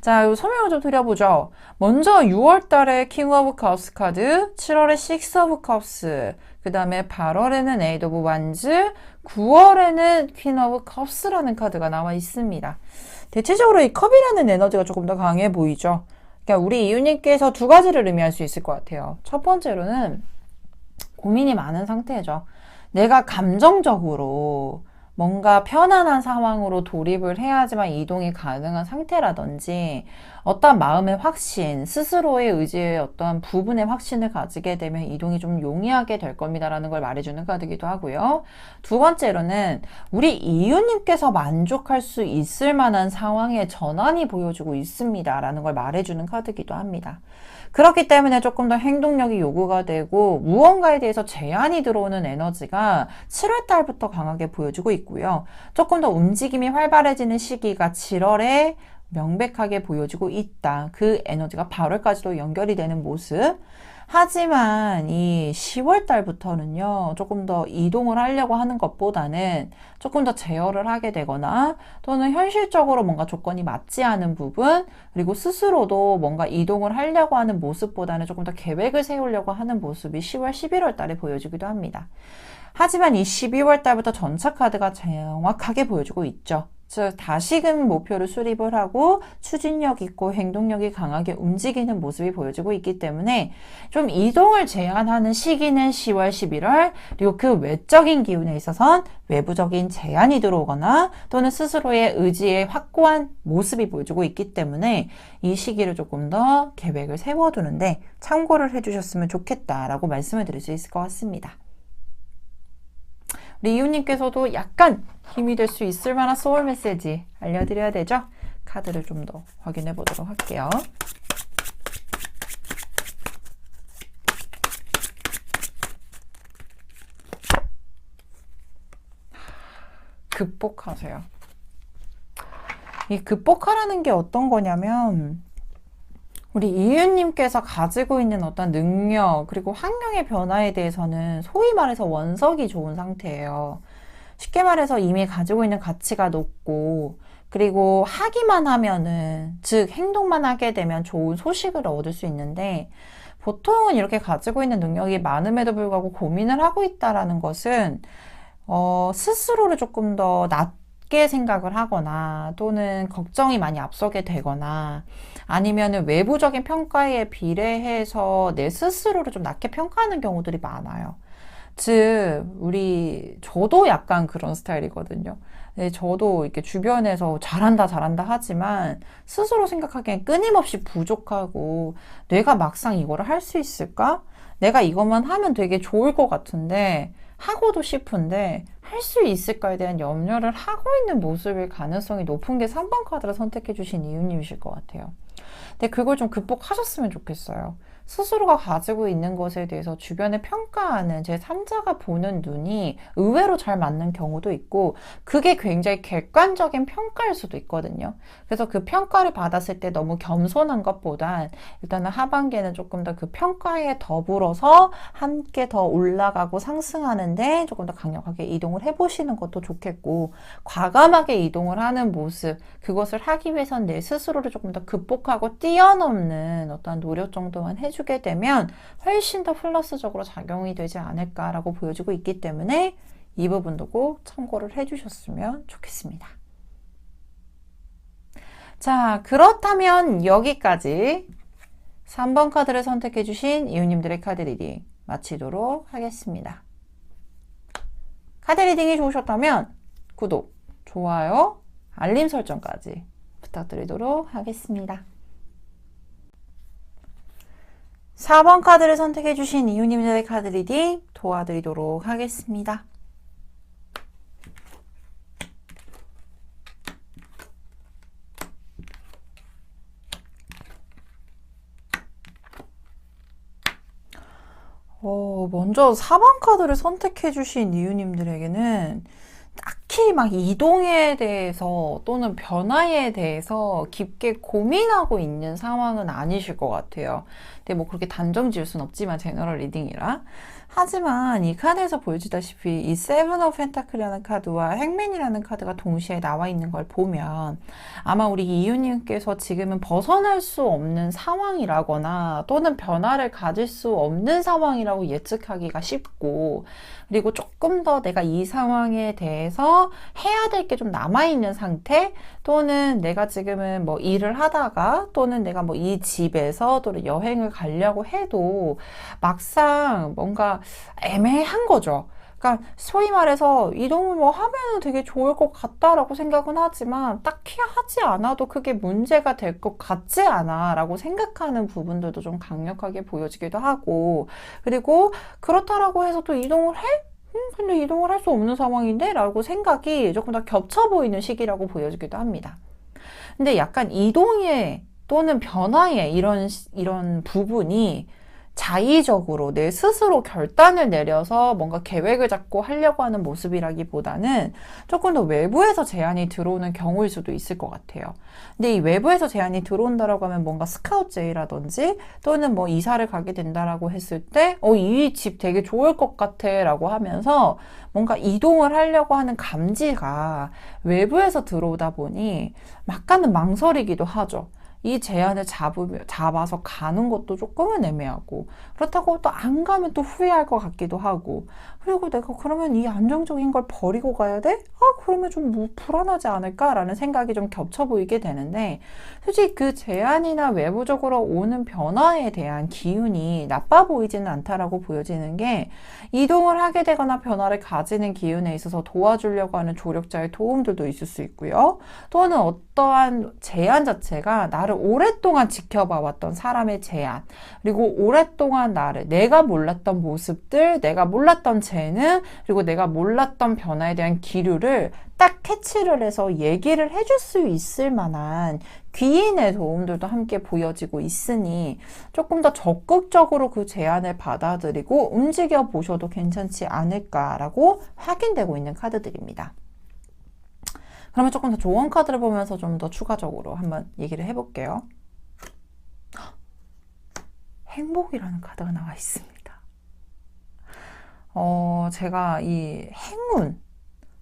자, 설명을 좀 드려보죠. 먼저 6월 달에 킹 오브 컵스 카드, 7월에 식스 오브 컵스, 그 다음에 8월에는 에이드 오브 완즈, 9월에는 퀸 오브 컵스라는 카드가 나와 있습니다. 대체적으로 이 컵이라는 에너지가 조금 더 강해 보이죠. 그러니까 우리 이웃님께서 두 가지를 의미할 수 있을 것 같아요. 첫 번째로는 고민이 많은 상태죠. 내가 감정적으로 뭔가 편안한 상황으로 돌입을 해야지만 이동이 가능한 상태라든지, 어떤 마음의 확신, 스스로의 의지의 어떤 부분의 확신을 가지게 되면 이동이 좀 용이하게 될 겁니다라는 걸 말해주는 카드이기도 하고요. 두 번째로는 우리 이웃님께서 만족할 수 있을 만한 상황의 전환이 보여주고 있습니다라는 걸 말해주는 카드이기도 합니다. 그렇기 때문에 조금 더 행동력이 요구가 되고 무언가에 대해서 제한이 들어오는 에너지가 7월 달부터 강하게 보여지고 있고요. 조금 더 움직임이 활발해지는 시기가 7월에 명백하게 보여지고 있다. 그 에너지가 8월까지도 연결이 되는 모습. 하지만 이 10월 달부터는요, 조금 더 이동을 하려고 하는 것보다는 조금 더 제어를 하게 되거나, 또는 현실적으로 뭔가 조건이 맞지 않은 부분, 그리고 스스로도 뭔가 이동을 하려고 하는 모습보다는 조금 더 계획을 세우려고 하는 모습이 10월, 11월 달에 보여지기도 합니다. 하지만 이 12월 달부터 전차 카드가 정확하게 보여주고 있죠. 즉 다시금 목표를 수립을 하고 추진력 있고 행동력이 강하게 움직이는 모습이 보여지고 있기 때문에 좀 이동을 제한하는 시기는 10월, 11월, 그리고 그 외적인 기운에 있어선 외부적인 제한이 들어오거나 또는 스스로의 의지의 확고한 모습이 보여지고 있기 때문에 이 시기를 조금 더 계획을 세워두는데 참고를 해주셨으면 좋겠다라고 말씀을 드릴 수 있을 것 같습니다. 우리 이웃님께서도 약간 힘이 될 수 있을 만한 소울 메시지 알려드려야 되죠? 카드를 좀 더 확인해 보도록 할게요. 극복하세요. 이 극복하라는 게 어떤 거냐면 우리 이윤님께서 가지고 있는 어떤 능력 그리고 환경의 변화에 대해서는 소위 말해서 원석이 좋은 상태예요. 쉽게 말해서 이미 가지고 있는 가치가 높고 그리고 하기만 하면은 즉 행동만 하게 되면 좋은 소식을 얻을 수 있는데 보통은 이렇게 가지고 있는 능력이 많음에도 불구하고 고민을 하고 있다라는 것은 스스로를 조금 더 낮게 생각을 하거나 또는 걱정이 많이 앞서게 되거나 아니면은 외부적인 평가에 비례해서 내 스스로를 좀 낮게 평가하는 경우들이 많아요. 즉, 저도 약간 그런 스타일이거든요. 네, 저도 이렇게 주변에서 잘한다, 잘한다 하지만 스스로 생각하기엔 끊임없이 부족하고 내가 막상 이거를 할 수 있을까? 내가 이것만 하면 되게 좋을 것 같은데 하고도 싶은데 할 수 있을까에 대한 염려를 하고 있는 모습일 가능성이 높은 게 3번 카드를 선택해 주신 이유님이실 것 같아요. 근데 그걸 좀 극복하셨으면 좋겠어요. 스스로가 가지고 있는 것에 대해서 주변에 평가하는 제3자가 보는 눈이 의외로 잘 맞는 경우도 있고 그게 굉장히 객관적인 평가일 수도 있거든요. 그래서 그 평가를 받았을 때 너무 겸손한 것보단 일단은 하반기에는 조금 더 그 평가에 더불어서 함께 더 올라가고 상승하는데 조금 더 강력하게 이동을 해보시는 것도 좋겠고 과감하게 이동을 하는 모습 그것을 하기 위해선 내 스스로를 조금 더 극복하고 뛰어넘는 어떤 노력 정도만 해주게 되면 훨씬 더 플러스적으로 작용이 되지 않을까라고 보여지고 있기 때문에 이 부분도 꼭 참고를 해주셨으면 좋겠습니다. 자, 그렇다면 여기까지 3번 카드를 선택해 주신 이웃님들의 카드 리딩 마치도록 하겠습니다. 카드 리딩이 좋으셨다면 구독, 좋아요, 알림 설정까지 부탁드리도록 하겠습니다. 4번 카드를 선택해 주신 이웃님들의 카드 리딩 도와드리도록 하겠습니다. 먼저 4번 카드를 선택해 주신 이웃님들에게는 딱히 막 이동에 대해서 또는 변화에 대해서 깊게 고민하고 있는 상황은 아니실 것 같아요. 근데 뭐 그렇게 단정 지을 순 없지만 제너럴 리딩이라. 하지만 이 카드에서 보여지다시피 이 세븐 오브 펜타클이라는 카드와 행맨이라는 카드가 동시에 나와 있는 걸 보면 아마 우리 이유님께서 지금은 벗어날 수 없는 상황이라거나 또는 변화를 가질 수 없는 상황이라고 예측하기가 쉽고 그리고 조금 더 내가 이 상황에 대해서 해야 될 게 좀 남아있는 상태 또는 내가 지금은 뭐 일을 하다가 또는 내가 뭐 이 집에서 또는 여행을 가려고 해도 막상 뭔가 애매한 거죠. 그러니까 소위 말해서 이동을 뭐 하면 되게 좋을 것 같다라고 생각은 하지만 딱히 하지 않아도 그게 문제가 될 것 같지 않아 라고 생각하는 부분들도 좀 강력하게 보여지기도 하고 그리고 그렇다라고 해서 또 이동을 해? 근데 이동을 할 수 없는 상황인데? 라고 생각이 조금 더 겹쳐 보이는 시기라고 보여지기도 합니다. 근데 약간 이동에 또는 변화에 이런 부분이 자의적으로 내 스스로 결단을 내려서 뭔가 계획을 잡고 하려고 하는 모습이라기보다는 조금 더 외부에서 제안이 들어오는 경우일 수도 있을 것 같아요. 근데 이 외부에서 제안이 들어온다라고 하면 뭔가 스카우트제의라든지 또는 뭐 이사를 가게 된다라고 했을 때 이 집 되게 좋을 것 같아 라고 하면서 뭔가 이동을 하려고 하는 감지가 외부에서 들어오다 보니 약간은 망설이기도 하죠. 이 제안을 잡아서 가는 것도 조금은 애매하고, 그렇다고 또 안 가면 또 후회할 것 같기도 하고, 그리고 내가 그러면 이 안정적인 걸 버리고 가야 돼? 그러면 좀 불안하지 않을까라는 생각이 좀 겹쳐 보이게 되는데, 솔직히 그 제안이나 외부적으로 오는 변화에 대한 기운이 나빠 보이지는 않다라고 보여지는 게, 이동을 하게 되거나 변화를 가지는 기운에 있어서 도와주려고 하는 조력자의 도움들도 있을 수 있고요. 또는 어떠한 제안 자체가 나를 오랫동안 지켜봐왔던 사람의 제안, 그리고 오랫동안 내가 몰랐던 모습들, 내가 몰랐던 재능, 그리고 내가 몰랐던 변화에 대한 기류를 딱 캐치를 해서 얘기를 해줄 수 있을 만한 귀인의 도움들도 함께 보여지고 있으니 조금 더 적극적으로 그 제안을 받아들이고 움직여 보셔도 괜찮지 않을까라고 확인되고 있는 카드들입니다. 그러면 조금 더 좋은 카드를 보면서 좀 더 추가적으로 한번 얘기를 해볼게요. 행복이라는 카드가 나와 있습니다. 제가 이 행운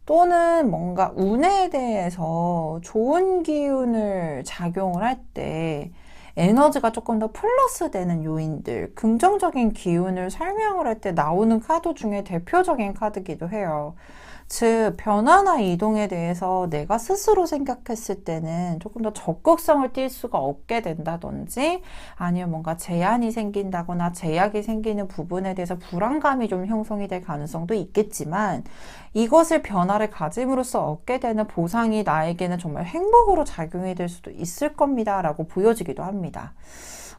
또는 뭔가 운에 대해서 좋은 기운을 작용을 할 때 에너지가 조금 더 플러스 되는 요인들, 긍정적인 기운을 설명을 할 때 나오는 카드 중에 대표적인 카드기도 해요. 즉, 변화나 이동에 대해서 내가 스스로 생각했을 때는 조금 더 적극성을 띨 수가 없게 된다든지, 아니면 뭔가 제한이 생긴다거나 제약이 생기는 부분에 대해서 불안감이 좀 형성이 될 가능성도 있겠지만, 이것을 변화를 가짐으로써 얻게 되는 보상이 나에게는 정말 행복으로 작용이 될 수도 있을 겁니다 라고 보여지기도 합니다.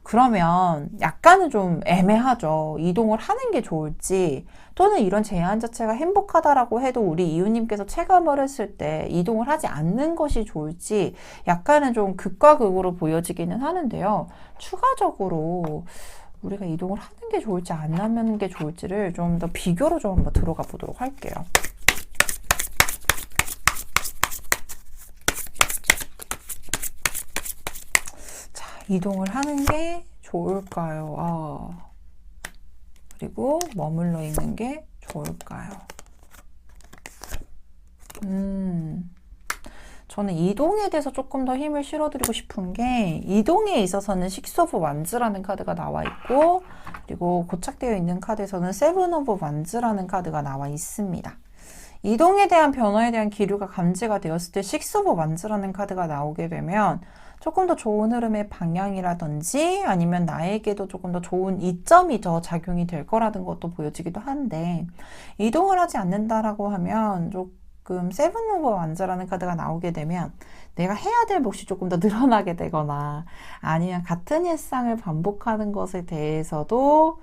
그러면 약간은 좀 애매하죠. 이동을 하는 게 좋을지, 또는 이런 제안 자체가 행복하다라고 해도 우리 이웃님께서 체감을 했을 때 이동을 하지 않는 것이 좋을지 약간은 좀 극과 극으로 보여지기는 하는데요. 추가적으로 우리가 이동을 하는 게 좋을지 안 하는 게 좋을지를 좀 더 비교로 좀 한번 들어가 보도록 할게요. 이동을 하는 게 좋을까요? 그리고 머물러 있는 게 좋을까요? 저는 이동에 대해서 조금 더 힘을 실어드리고 싶은 게, 이동에 있어서는 식스 오브 완즈라는 카드가 나와 있고, 그리고 고착되어 있는 카드에서는 세븐 오브 완즈라는 카드가 나와 있습니다. 이동에 대한 변화에 대한 기류가 감지가 되었을 때 식스 오브 완즈라는 카드가 나오게 되면 조금 더 좋은 흐름의 방향이라든지 아니면 나에게도 조금 더 좋은 이점이 더 작용이 될 거라는 것도 보여지기도 한데, 이동을 하지 않는다라고 하면 조금 세븐 오브 완즈라는 카드가 나오게 되면 내가 해야 될 몫이 조금 더 늘어나게 되거나, 아니면 같은 일상을 반복하는 것에 대해서도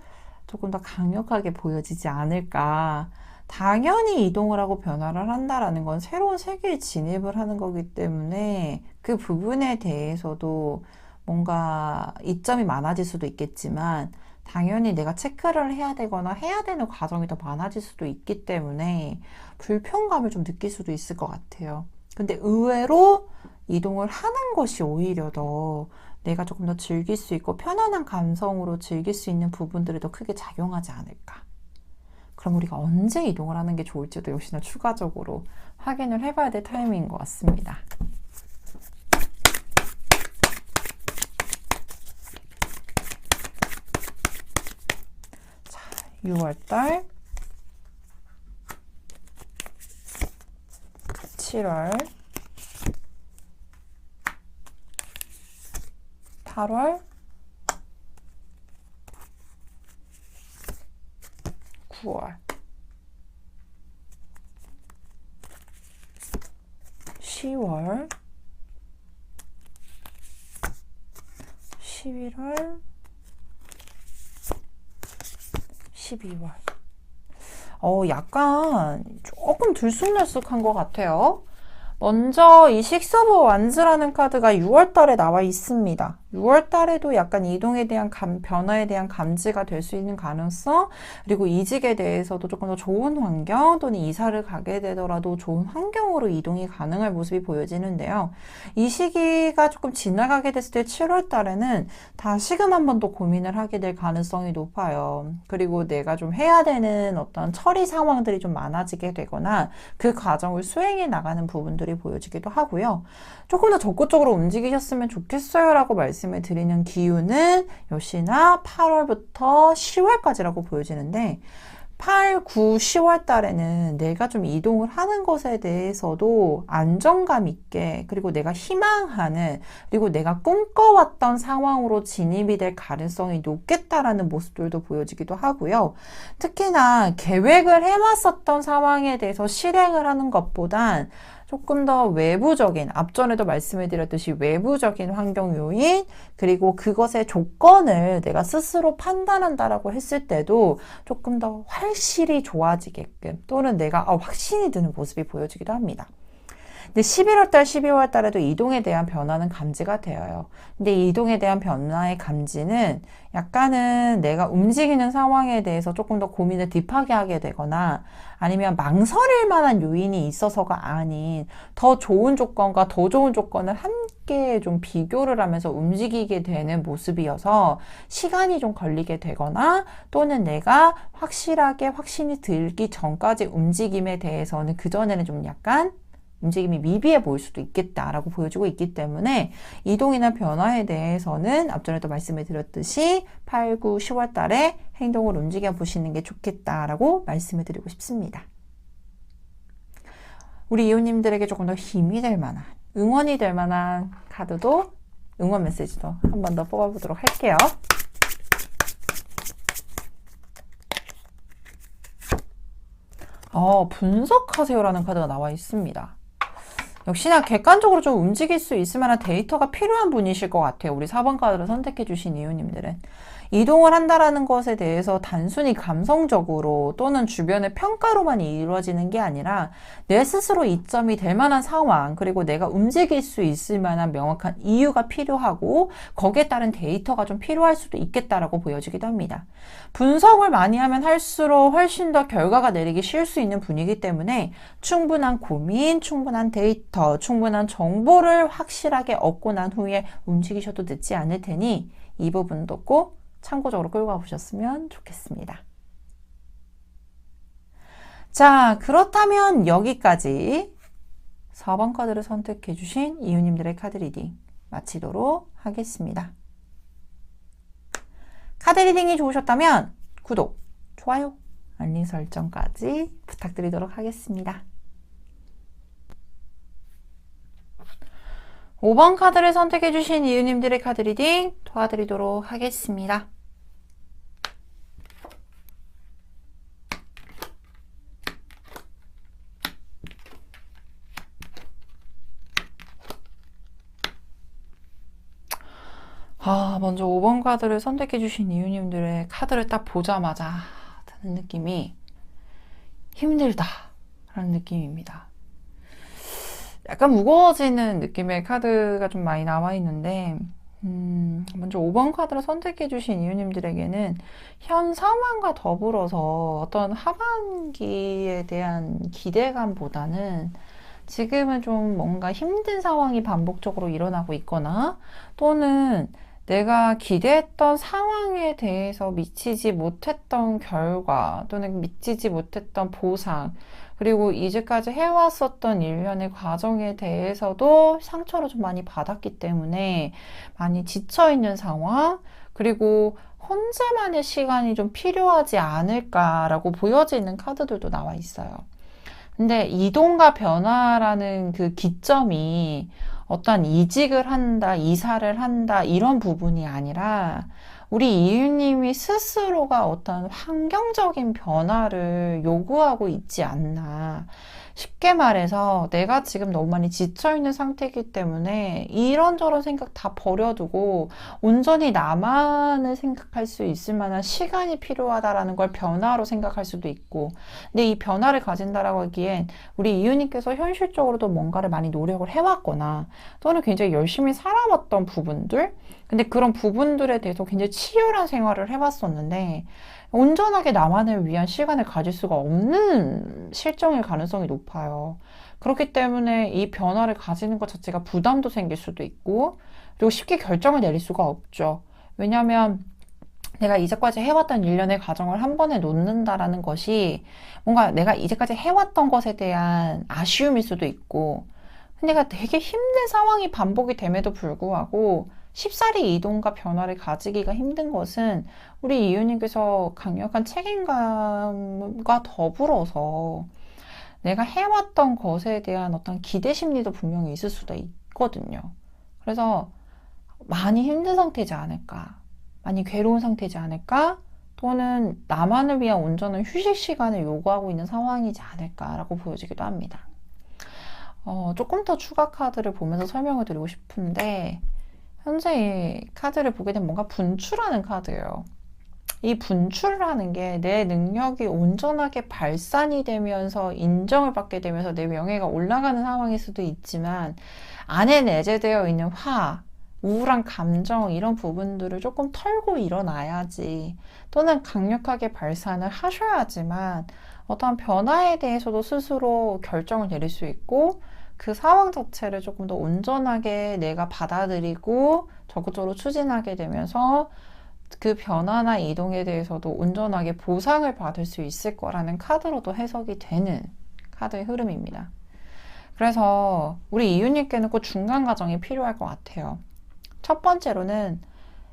조금 더 강력하게 보여지지 않을까. 당연히 이동을 하고 변화를 한다라는 건 새로운 세계에 진입을 하는 거기 때문에 그 부분에 대해서도 뭔가 이점이 많아질 수도 있겠지만, 당연히 내가 체크를 해야 되거나 해야 되는 과정이 더 많아질 수도 있기 때문에 불편감을 좀 느낄 수도 있을 것 같아요. 근데 의외로 이동을 하는 것이 오히려 더 내가 조금 더 즐길 수 있고 편안한 감성으로 즐길 수 있는 부분들이 더 크게 작용하지 않을까. 그럼 우리가 언제 이동을 하는 게 좋을지도 역시나 추가적으로 확인을 해봐야 될 타이밍인 것 같습니다. 자, 6월달, 7월, 8월, 9월, 10월, 11월, 12월. 약간 조금 들쑥날쑥한 것 같아요. 먼저 이 식스 오브 완즈라는 카드가 6월 달에 나와 있습니다. 6월 달에도 약간 이동에 대한 변화에 대한 감지가 될 수 있는 가능성, 그리고 이직에 대해서도 조금 더 좋은 환경 또는 이사를 가게 되더라도 좋은 환경으로 이동이 가능할 모습이 보여지는데요. 이 시기가 조금 지나가게 됐을 때 7월 달에는 다시금 한 번 더 고민을 하게 될 가능성이 높아요. 그리고 내가 좀 해야 되는 어떤 처리 상황들이 좀 많아지게 되거나 그 과정을 수행해 나가는 부분들이 보여지기도 하고요. 조금 더 적극적으로 움직이셨으면 좋겠어요 라고 말씀을 드리는 기후는 역시나 8월부터 10월까지라고 보여지는데 8, 9, 10월 달에는 내가 좀 이동을 하는 것에 대해서도 안정감 있게, 그리고 내가 희망하는, 그리고 내가 꿈꿔왔던 상황으로 진입이 될 가능성이 높겠다라는 모습들도 보여지기도 하고요. 특히나 계획을 해왔었던 상황에 대해서 실행을 하는 것보단 조금 더 외부적인, 앞전에도 말씀을 드렸듯이 외부적인 환경 요인, 그리고 그것의 조건을 내가 스스로 판단한다라고 했을 때도 조금 더 확실히 좋아지게끔 또는 내가 확신이 드는 모습이 보여지기도 합니다. 근데 11월 달, 12월 달에도 이동에 대한 변화는 감지가 되어요. 근데 이동에 대한 변화의 감지는 약간은 내가 움직이는 상황에 대해서 조금 더 고민을 딥하게 하게 되거나 아니면 망설일 만한 요인이 있어서가 아닌 더 좋은 조건과 더 좋은 조건을 함께 좀 비교를 하면서 움직이게 되는 모습이어서 시간이 좀 걸리게 되거나 또는 내가 확실하게 확신이 들기 전까지 움직임에 대해서는 그전에는 좀 약간 움직임이 미비해 보일 수도 있겠다라고 보여주고 있기 때문에 이동이나 변화에 대해서는 앞전에도 말씀을 드렸듯이 8, 9, 10월 달에 행동을 움직여 보시는 게 좋겠다라고 말씀을 드리고 싶습니다. 우리 이웃님들에게 조금 더 힘이 될 만한, 응원이 될 만한 카드도, 응원 메시지도 한 번 더 뽑아보도록 할게요. 분석하세요라는 카드가 나와 있습니다. 역시나 객관적으로 좀 움직일 수 있을 만한 데이터가 필요한 분이실 것 같아요. 우리 4번 카드를 선택해 주신 이유님들은. 이동을 한다라는 것에 대해서 단순히 감성적으로 또는 주변의 평가로만 이루어지는 게 아니라 내 스스로 이점이 될 만한 상황, 그리고 내가 움직일 수 있을 만한 명확한 이유가 필요하고 거기에 따른 데이터가 좀 필요할 수도 있겠다라고 보여지기도 합니다. 분석을 많이 하면 할수록 훨씬 더 결과가 내리기 쉬울 수 있는 분이기 때문에 충분한 고민, 충분한 데이터, 충분한 정보를 확실하게 얻고 난 후에 움직이셔도 늦지 않을 테니 이 부분도 꼭 참고적으로 끌고 가보셨으면 좋겠습니다. 자, 그렇다면 여기까지 4번 카드를 선택해 주신 이유님들의 카드 리딩 마치도록 하겠습니다. 카드 리딩이 좋으셨다면 구독, 좋아요, 알림 설정까지 부탁드리도록 하겠습니다. 5번 카드를 선택해 주신 이유님들의 카드 리딩 도와드리도록 하겠습니다. 먼저 5번 카드를 선택해 주신 이유님들의 카드를 딱 보자마자 드는 느낌이 힘들다 라는 느낌입니다. 약간 무거워지는 느낌의 카드가 좀 많이 나와 있는데 먼저 5번 카드를 선택해 주신 이유님들에게는 현 상황과 더불어서 어떤 하반기에 대한 기대감보다는 지금은 좀 뭔가 힘든 상황이 반복적으로 일어나고 있거나 또는 내가 기대했던 상황에 대해서 미치지 못했던 결과 또는 미치지 못했던 보상, 그리고 이제까지 해왔었던 일련의 과정에 대해서도 상처를 좀 많이 받았기 때문에 많이 지쳐있는 상황, 그리고 혼자만의 시간이 좀 필요하지 않을까라고 보여지는 카드들도 나와 있어요. 근데 이동과 변화라는 그 기점이 어떤 이직을 한다, 이사를 한다, 이런 부분이 아니라 우리 이유님이 스스로가 어떤 환경적인 변화를 요구하고 있지 않나. 쉽게 말해서 내가 지금 너무 많이 지쳐있는 상태이기 때문에 이런저런 생각 다 버려두고 온전히 나만을 생각할 수 있을 만한 시간이 필요하다라는 걸 변화로 생각할 수도 있고, 근데 이 변화를 가진다라고 하기엔 우리 이유님께서 현실적으로도 뭔가를 많이 노력을 해왔거나 또는 굉장히 열심히 살아왔던 부분들, 근데 그런 부분들에 대해서 굉장히 치열한 생활을 해봤었는데 온전하게 나만을 위한 시간을 가질 수가 없는 실정일 가능성이 높아요. 그렇기 때문에 이 변화를 가지는 것 자체가 부담도 생길 수도 있고, 그리고 쉽게 결정을 내릴 수가 없죠. 왜냐하면 내가 이제까지 해왔던 일련의 과정을 한 번에 놓는다라는 것이 뭔가 내가 이제까지 해왔던 것에 대한 아쉬움일 수도 있고, 내가 되게 힘든 상황이 반복이 됨에도 불구하고 쉽사리 이동과 변화를 가지기가 힘든 것은 우리 이유님께서 강력한 책임감과 더불어서 내가 해왔던 것에 대한 어떤 기대 심리도 분명히 있을 수도 있거든요. 그래서 많이 힘든 상태지 않을까, 많이 괴로운 상태지 않을까, 또는 나만을 위한 온전한 휴식 시간을 요구하고 있는 상황이지 않을까라고 보여지기도 합니다. 조금 더 추가 카드를 보면서 설명을 드리고 싶은데, 현재 이 카드를 보게 되면 뭔가 분출하는 카드예요. 이 분출하는 게 내 능력이 온전하게 발산이 되면서 인정을 받게 되면서 내 명예가 올라가는 상황일 수도 있지만, 안에 내재되어 있는 우울한 감정, 이런 부분들을 조금 털고 일어나야지, 또는 강력하게 발산을 하셔야지만 어떠한 변화에 대해서도 스스로 결정을 내릴 수 있고, 그 상황 자체를 조금 더 온전하게 내가 받아들이고 적극적으로 추진하게 되면서 그 변화나 이동에 대해서도 온전하게 보상을 받을 수 있을 거라는 카드로도 해석이 되는 카드의 흐름입니다. 그래서 우리 이유님께는 꼭 중간 과정이 필요할 것 같아요. 첫 번째로는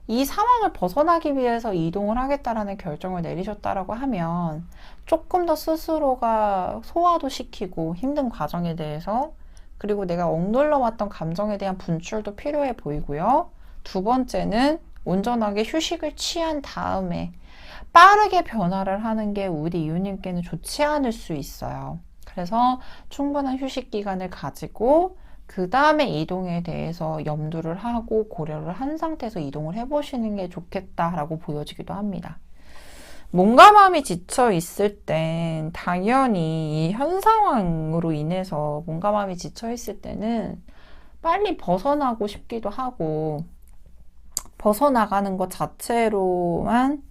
이 상황을 벗어나기 위해서 이동을 하겠다라는 결정을 내리셨다라고 하면 조금 더 스스로가 소화도 시키고 힘든 과정에 대해서, 그리고 내가 억눌러 왔던 감정에 대한 분출도 필요해 보이고요. 두 번째는 온전하게 휴식을 취한 다음에 빠르게 변화를 하는 게 우리 이유님께는 좋지 않을 수 있어요. 그래서 충분한 휴식 기간을 가지고 그 다음에 이동에 대해서 염두를 하고 고려를 한 상태에서 이동을 해보시는 게 좋겠다라고 보여지기도 합니다. 몸과 마음이 지쳐 있을 땐 당연히 이 현 상황으로 인해서 몸과 마음이 지쳐 있을 때는 빨리 벗어나고 싶기도 하고, 벗어나가는 것 자체로만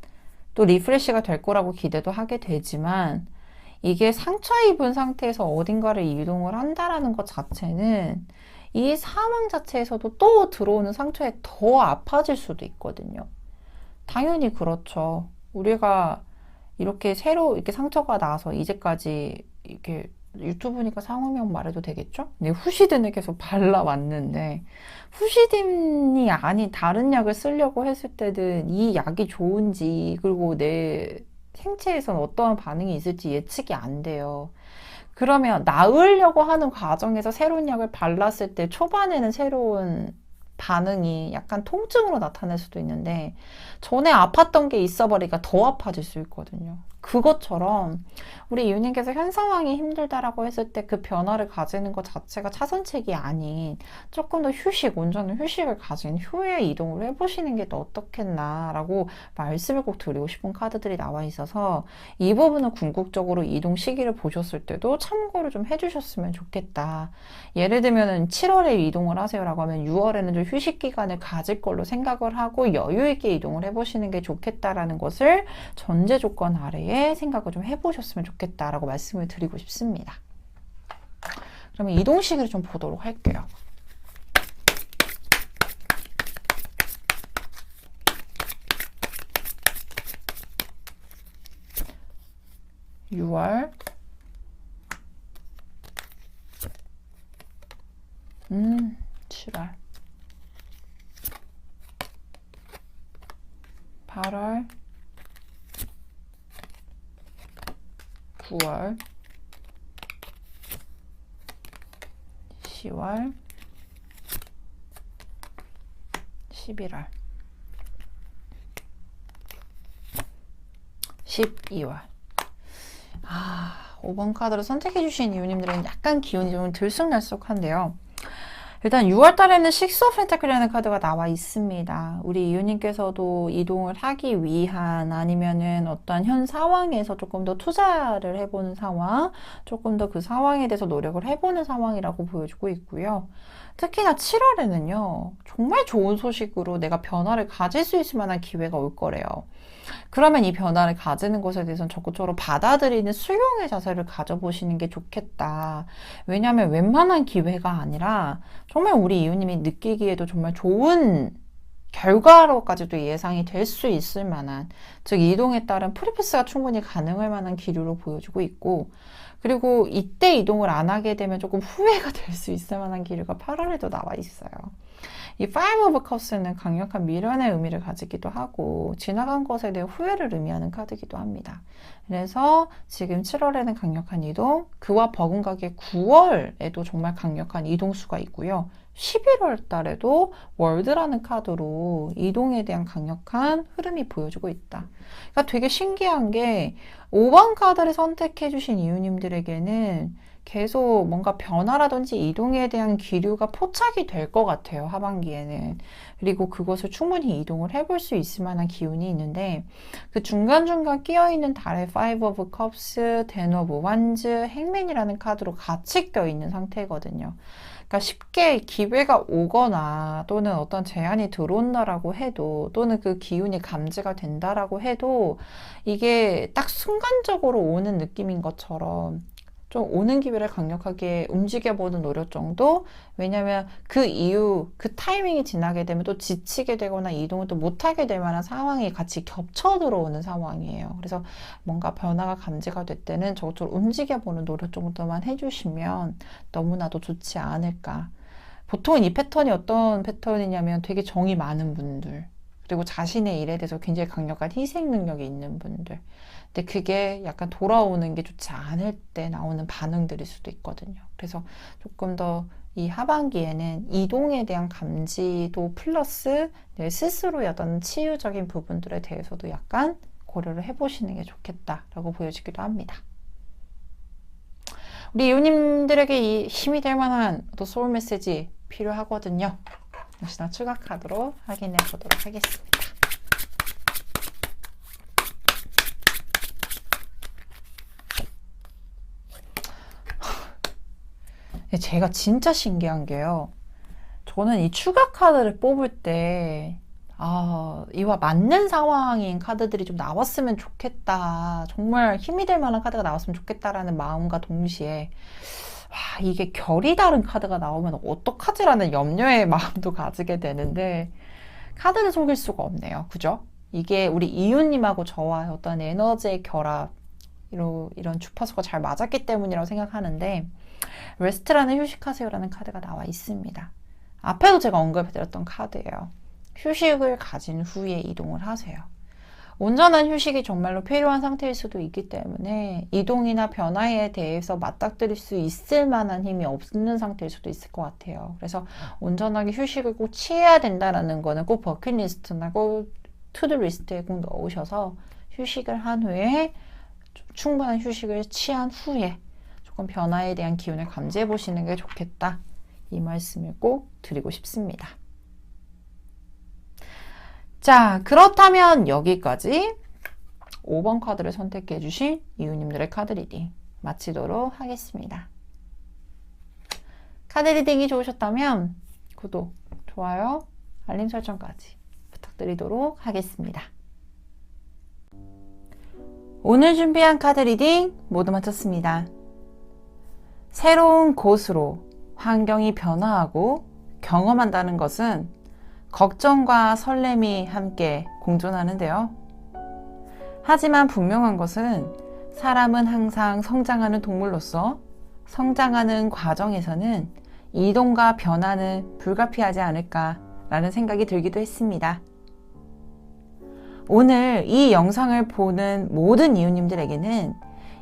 또 리프레시가 될 거라고 기대도 하게 되지만, 이게 상처 입은 상태에서 어딘가를 이동을 한다라는 것 자체는 이 상황 자체에서도 또 들어오는 상처에 더 아파질 수도 있거든요. 당연히 그렇죠. 우리가 이렇게 새로 이렇게 상처가 나서 이제까지 이렇게 유튜브니까 상호명 말해도 되겠죠? 네, 후시딘을 계속 발라왔는데, 후시딘이 아닌 다른 약을 쓰려고 했을 때는 이 약이 좋은지, 그리고 내 생체에선 어떠한 반응이 있을지 예측이 안 돼요. 그러면 나으려고 하는 과정에서 새로운 약을 발랐을 때 초반에는 새로운 반응이 약간 통증으로 나타날 수도 있는데 전에 아팠던 게 있어버리니까 더 아파질 수 있거든요. 그것처럼 우리 이유님께서 현 상황이 힘들다라고 했을 때 그 변화를 가지는 것 자체가 차선책이 아닌 조금 더 온전한 휴식을 가진 후에 이동을 해보시는 게 더 어떻겠나라고 말씀을 꼭 드리고 싶은 카드들이 나와 있어서, 이 부분은 궁극적으로 이동 시기를 보셨을 때도 참고를 좀 해주셨으면 좋겠다. 예를 들면 7월에 이동을 하세요라고 하면 6월에는 좀 휴식 기간을 가질 걸로 생각을 하고 여유 있게 이동을 해보시는 게 좋겠다라는 것을 전제 조건 아래에 생각을 좀 해보셨으면 좋겠다라고 말씀을 드리고 싶습니다. 그러면 이동 시기를 좀 보도록 할게요. (6월) 7월 8월 9월 10월 11월 12월. 5번 카드를 선택해주신 이유님들은 약간 기운이 좀 들쑥날쑥한데요. 일단 6월 달에는 식스 오브 펜타클이라는 카드가 나와 있습니다. 우리 이유님께서도 이동을 하기 위한 아니면은 어떤 현 상황에서 조금 더 투자를 해보는 상황, 조금 더 그 상황에 대해서 노력을 해보는 상황이라고 보여주고 있고요. 특히나 7월에는요, 정말 좋은 소식으로 내가 변화를 가질 수 있을 만한 기회가 올 거래요. 그러면 이 변화를 가지는 것에 대해서는 적극적으로 받아들이는 수용의 자세를 가져보시는 게 좋겠다. 왜냐하면 웬만한 기회가 아니라 정말 우리 이웃님이 느끼기에도 정말 좋은 결과로까지도 예상이 될 수 있을 만한, 즉 이동에 따른 프리패스가 충분히 가능할 만한 기류로 보여주고 있고, 그리고 이때 이동을 안 하게 되면 조금 후회가 될 수 있을 만한 기류가 8월에도 나와 있어요. 이 Five of Cups는 강력한 미련의 의미를 가지기도 하고 지나간 것에 대한 후회를 의미하는 카드이기도 합니다. 그래서 지금 7월에는 강력한 이동, 그와 버금가게 9월에도 정말 강력한 이동수가 있고요. 11월 달에도 월드라는 카드로 이동에 대한 강력한 흐름이 보여주고 있다. 그러니까 되게 신기한 게 5번 카드를 선택해 주신 이유님들에게는 계속 뭔가 변화라든지 이동에 대한 기류가 포착이 될 것 같아요, 하반기에는. 그리고 그것을 충분히 이동을 해볼 수 있을 만한 기운이 있는데, 그 중간중간 끼어있는 달의 Five of Cups, Ten of Wands, 행맨이라는 카드로 같이 껴있는 상태거든요. 그러니까 쉽게 기회가 오거나 또는 어떤 제안이 들어온다라고 해도, 또는 그 기운이 감지가 된다라고 해도 이게 딱 순간적으로 오는 느낌인 것처럼 좀 오는 기회를 강력하게 움직여보는 노력 정도? 왜냐면 그 이후 그 타이밍이 지나게 되면 또 지치게 되거나 이동을 또 못하게 될 만한 상황이 같이 겹쳐 들어오는 상황이에요. 그래서 뭔가 변화가 감지가 될 때는 적극적으로 움직여보는 노력 정도만 해주시면 너무나도 좋지 않을까. 보통 이 패턴이 어떤 패턴이냐면 되게 정이 많은 분들, 그리고 자신의 일에 대해서 굉장히 강력한 희생 능력이 있는 분들. 근데 그게 약간 돌아오는 게 좋지 않을 때 나오는 반응들일 수도 있거든요. 그래서 조금 더 이 하반기에는 이동에 대한 감지도 플러스 내 스스로의 어떤 치유적인 부분들에 대해서도 약간 고려를 해보시는 게 좋겠다라고 보여지기도 합니다. 우리 이웃님들에게 이 힘이 될 만한 또 소울 메시지 필요하거든요. 역시나 추가 카드로 확인해 보도록 하겠습니다. 제가 진짜 신기한 게요. 저는 이 추가 카드를 뽑을 때, 이와 맞는 상황인 카드들이 좀 나왔으면 좋겠다. 정말 힘이 될 만한 카드가 나왔으면 좋겠다라는 마음과 동시에, 이게 결이 다른 카드가 나오면 어떡하지라는 염려의 마음도 가지게 되는데, 카드를 속일 수가 없네요. 그죠? 이게 우리 이웃님하고 저와의 어떤 에너지의 결합, 이런 주파수가 잘 맞았기 때문이라고 생각하는데, 레스트라는 휴식하세요라는 카드가 나와 있습니다. 앞에도 제가 언급해드렸던 카드예요. 휴식을 가진 후에 이동을 하세요. 온전한 휴식이 정말로 필요한 상태일 수도 있기 때문에 이동이나 변화에 대해서 맞닥뜨릴 수 있을 만한 힘이 없는 상태일 수도 있을 것 같아요. 그래서 온전하게 휴식을 꼭 취해야 된다는 거는 꼭 버킷리스트나 꼭 투두 리스트에 꼭 넣으셔서 휴식을 한 후에 충분한 휴식을 취한 후에 조금 변화에 대한 기운을 감지해 보시는 게 좋겠다. 이 말씀을 꼭 드리고 싶습니다. 자, 그렇다면 여기까지 5번 카드를 선택해 주신 이웃님들의 카드 리딩 마치도록 하겠습니다. 카드 리딩이 좋으셨다면 구독, 좋아요, 알림 설정까지 부탁드리도록 하겠습니다. 오늘 준비한 카드 리딩 모두 마쳤습니다. 새로운 곳으로 환경이 변화하고 경험한다는 것은 걱정과 설렘이 함께 공존하는데요. 하지만 분명한 것은 사람은 항상 성장하는 동물로서 성장하는 과정에서는 이동과 변화는 불가피하지 않을까라는 생각이 들기도 했습니다. 오늘 이 영상을 보는 모든 이웃님들에게는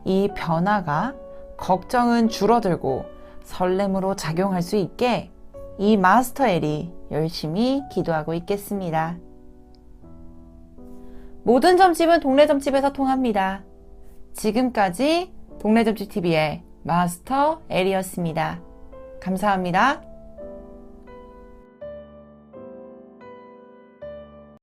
이 변화가 걱정은 줄어들고 설렘으로 작용할 수 있게 이 마스터 엘이 열심히 기도하고 있겠습니다. 모든 점집은 동네 점집에서 통합니다. 지금까지 동네접지TV의 마스터 엘이었습니다. 감사합니다.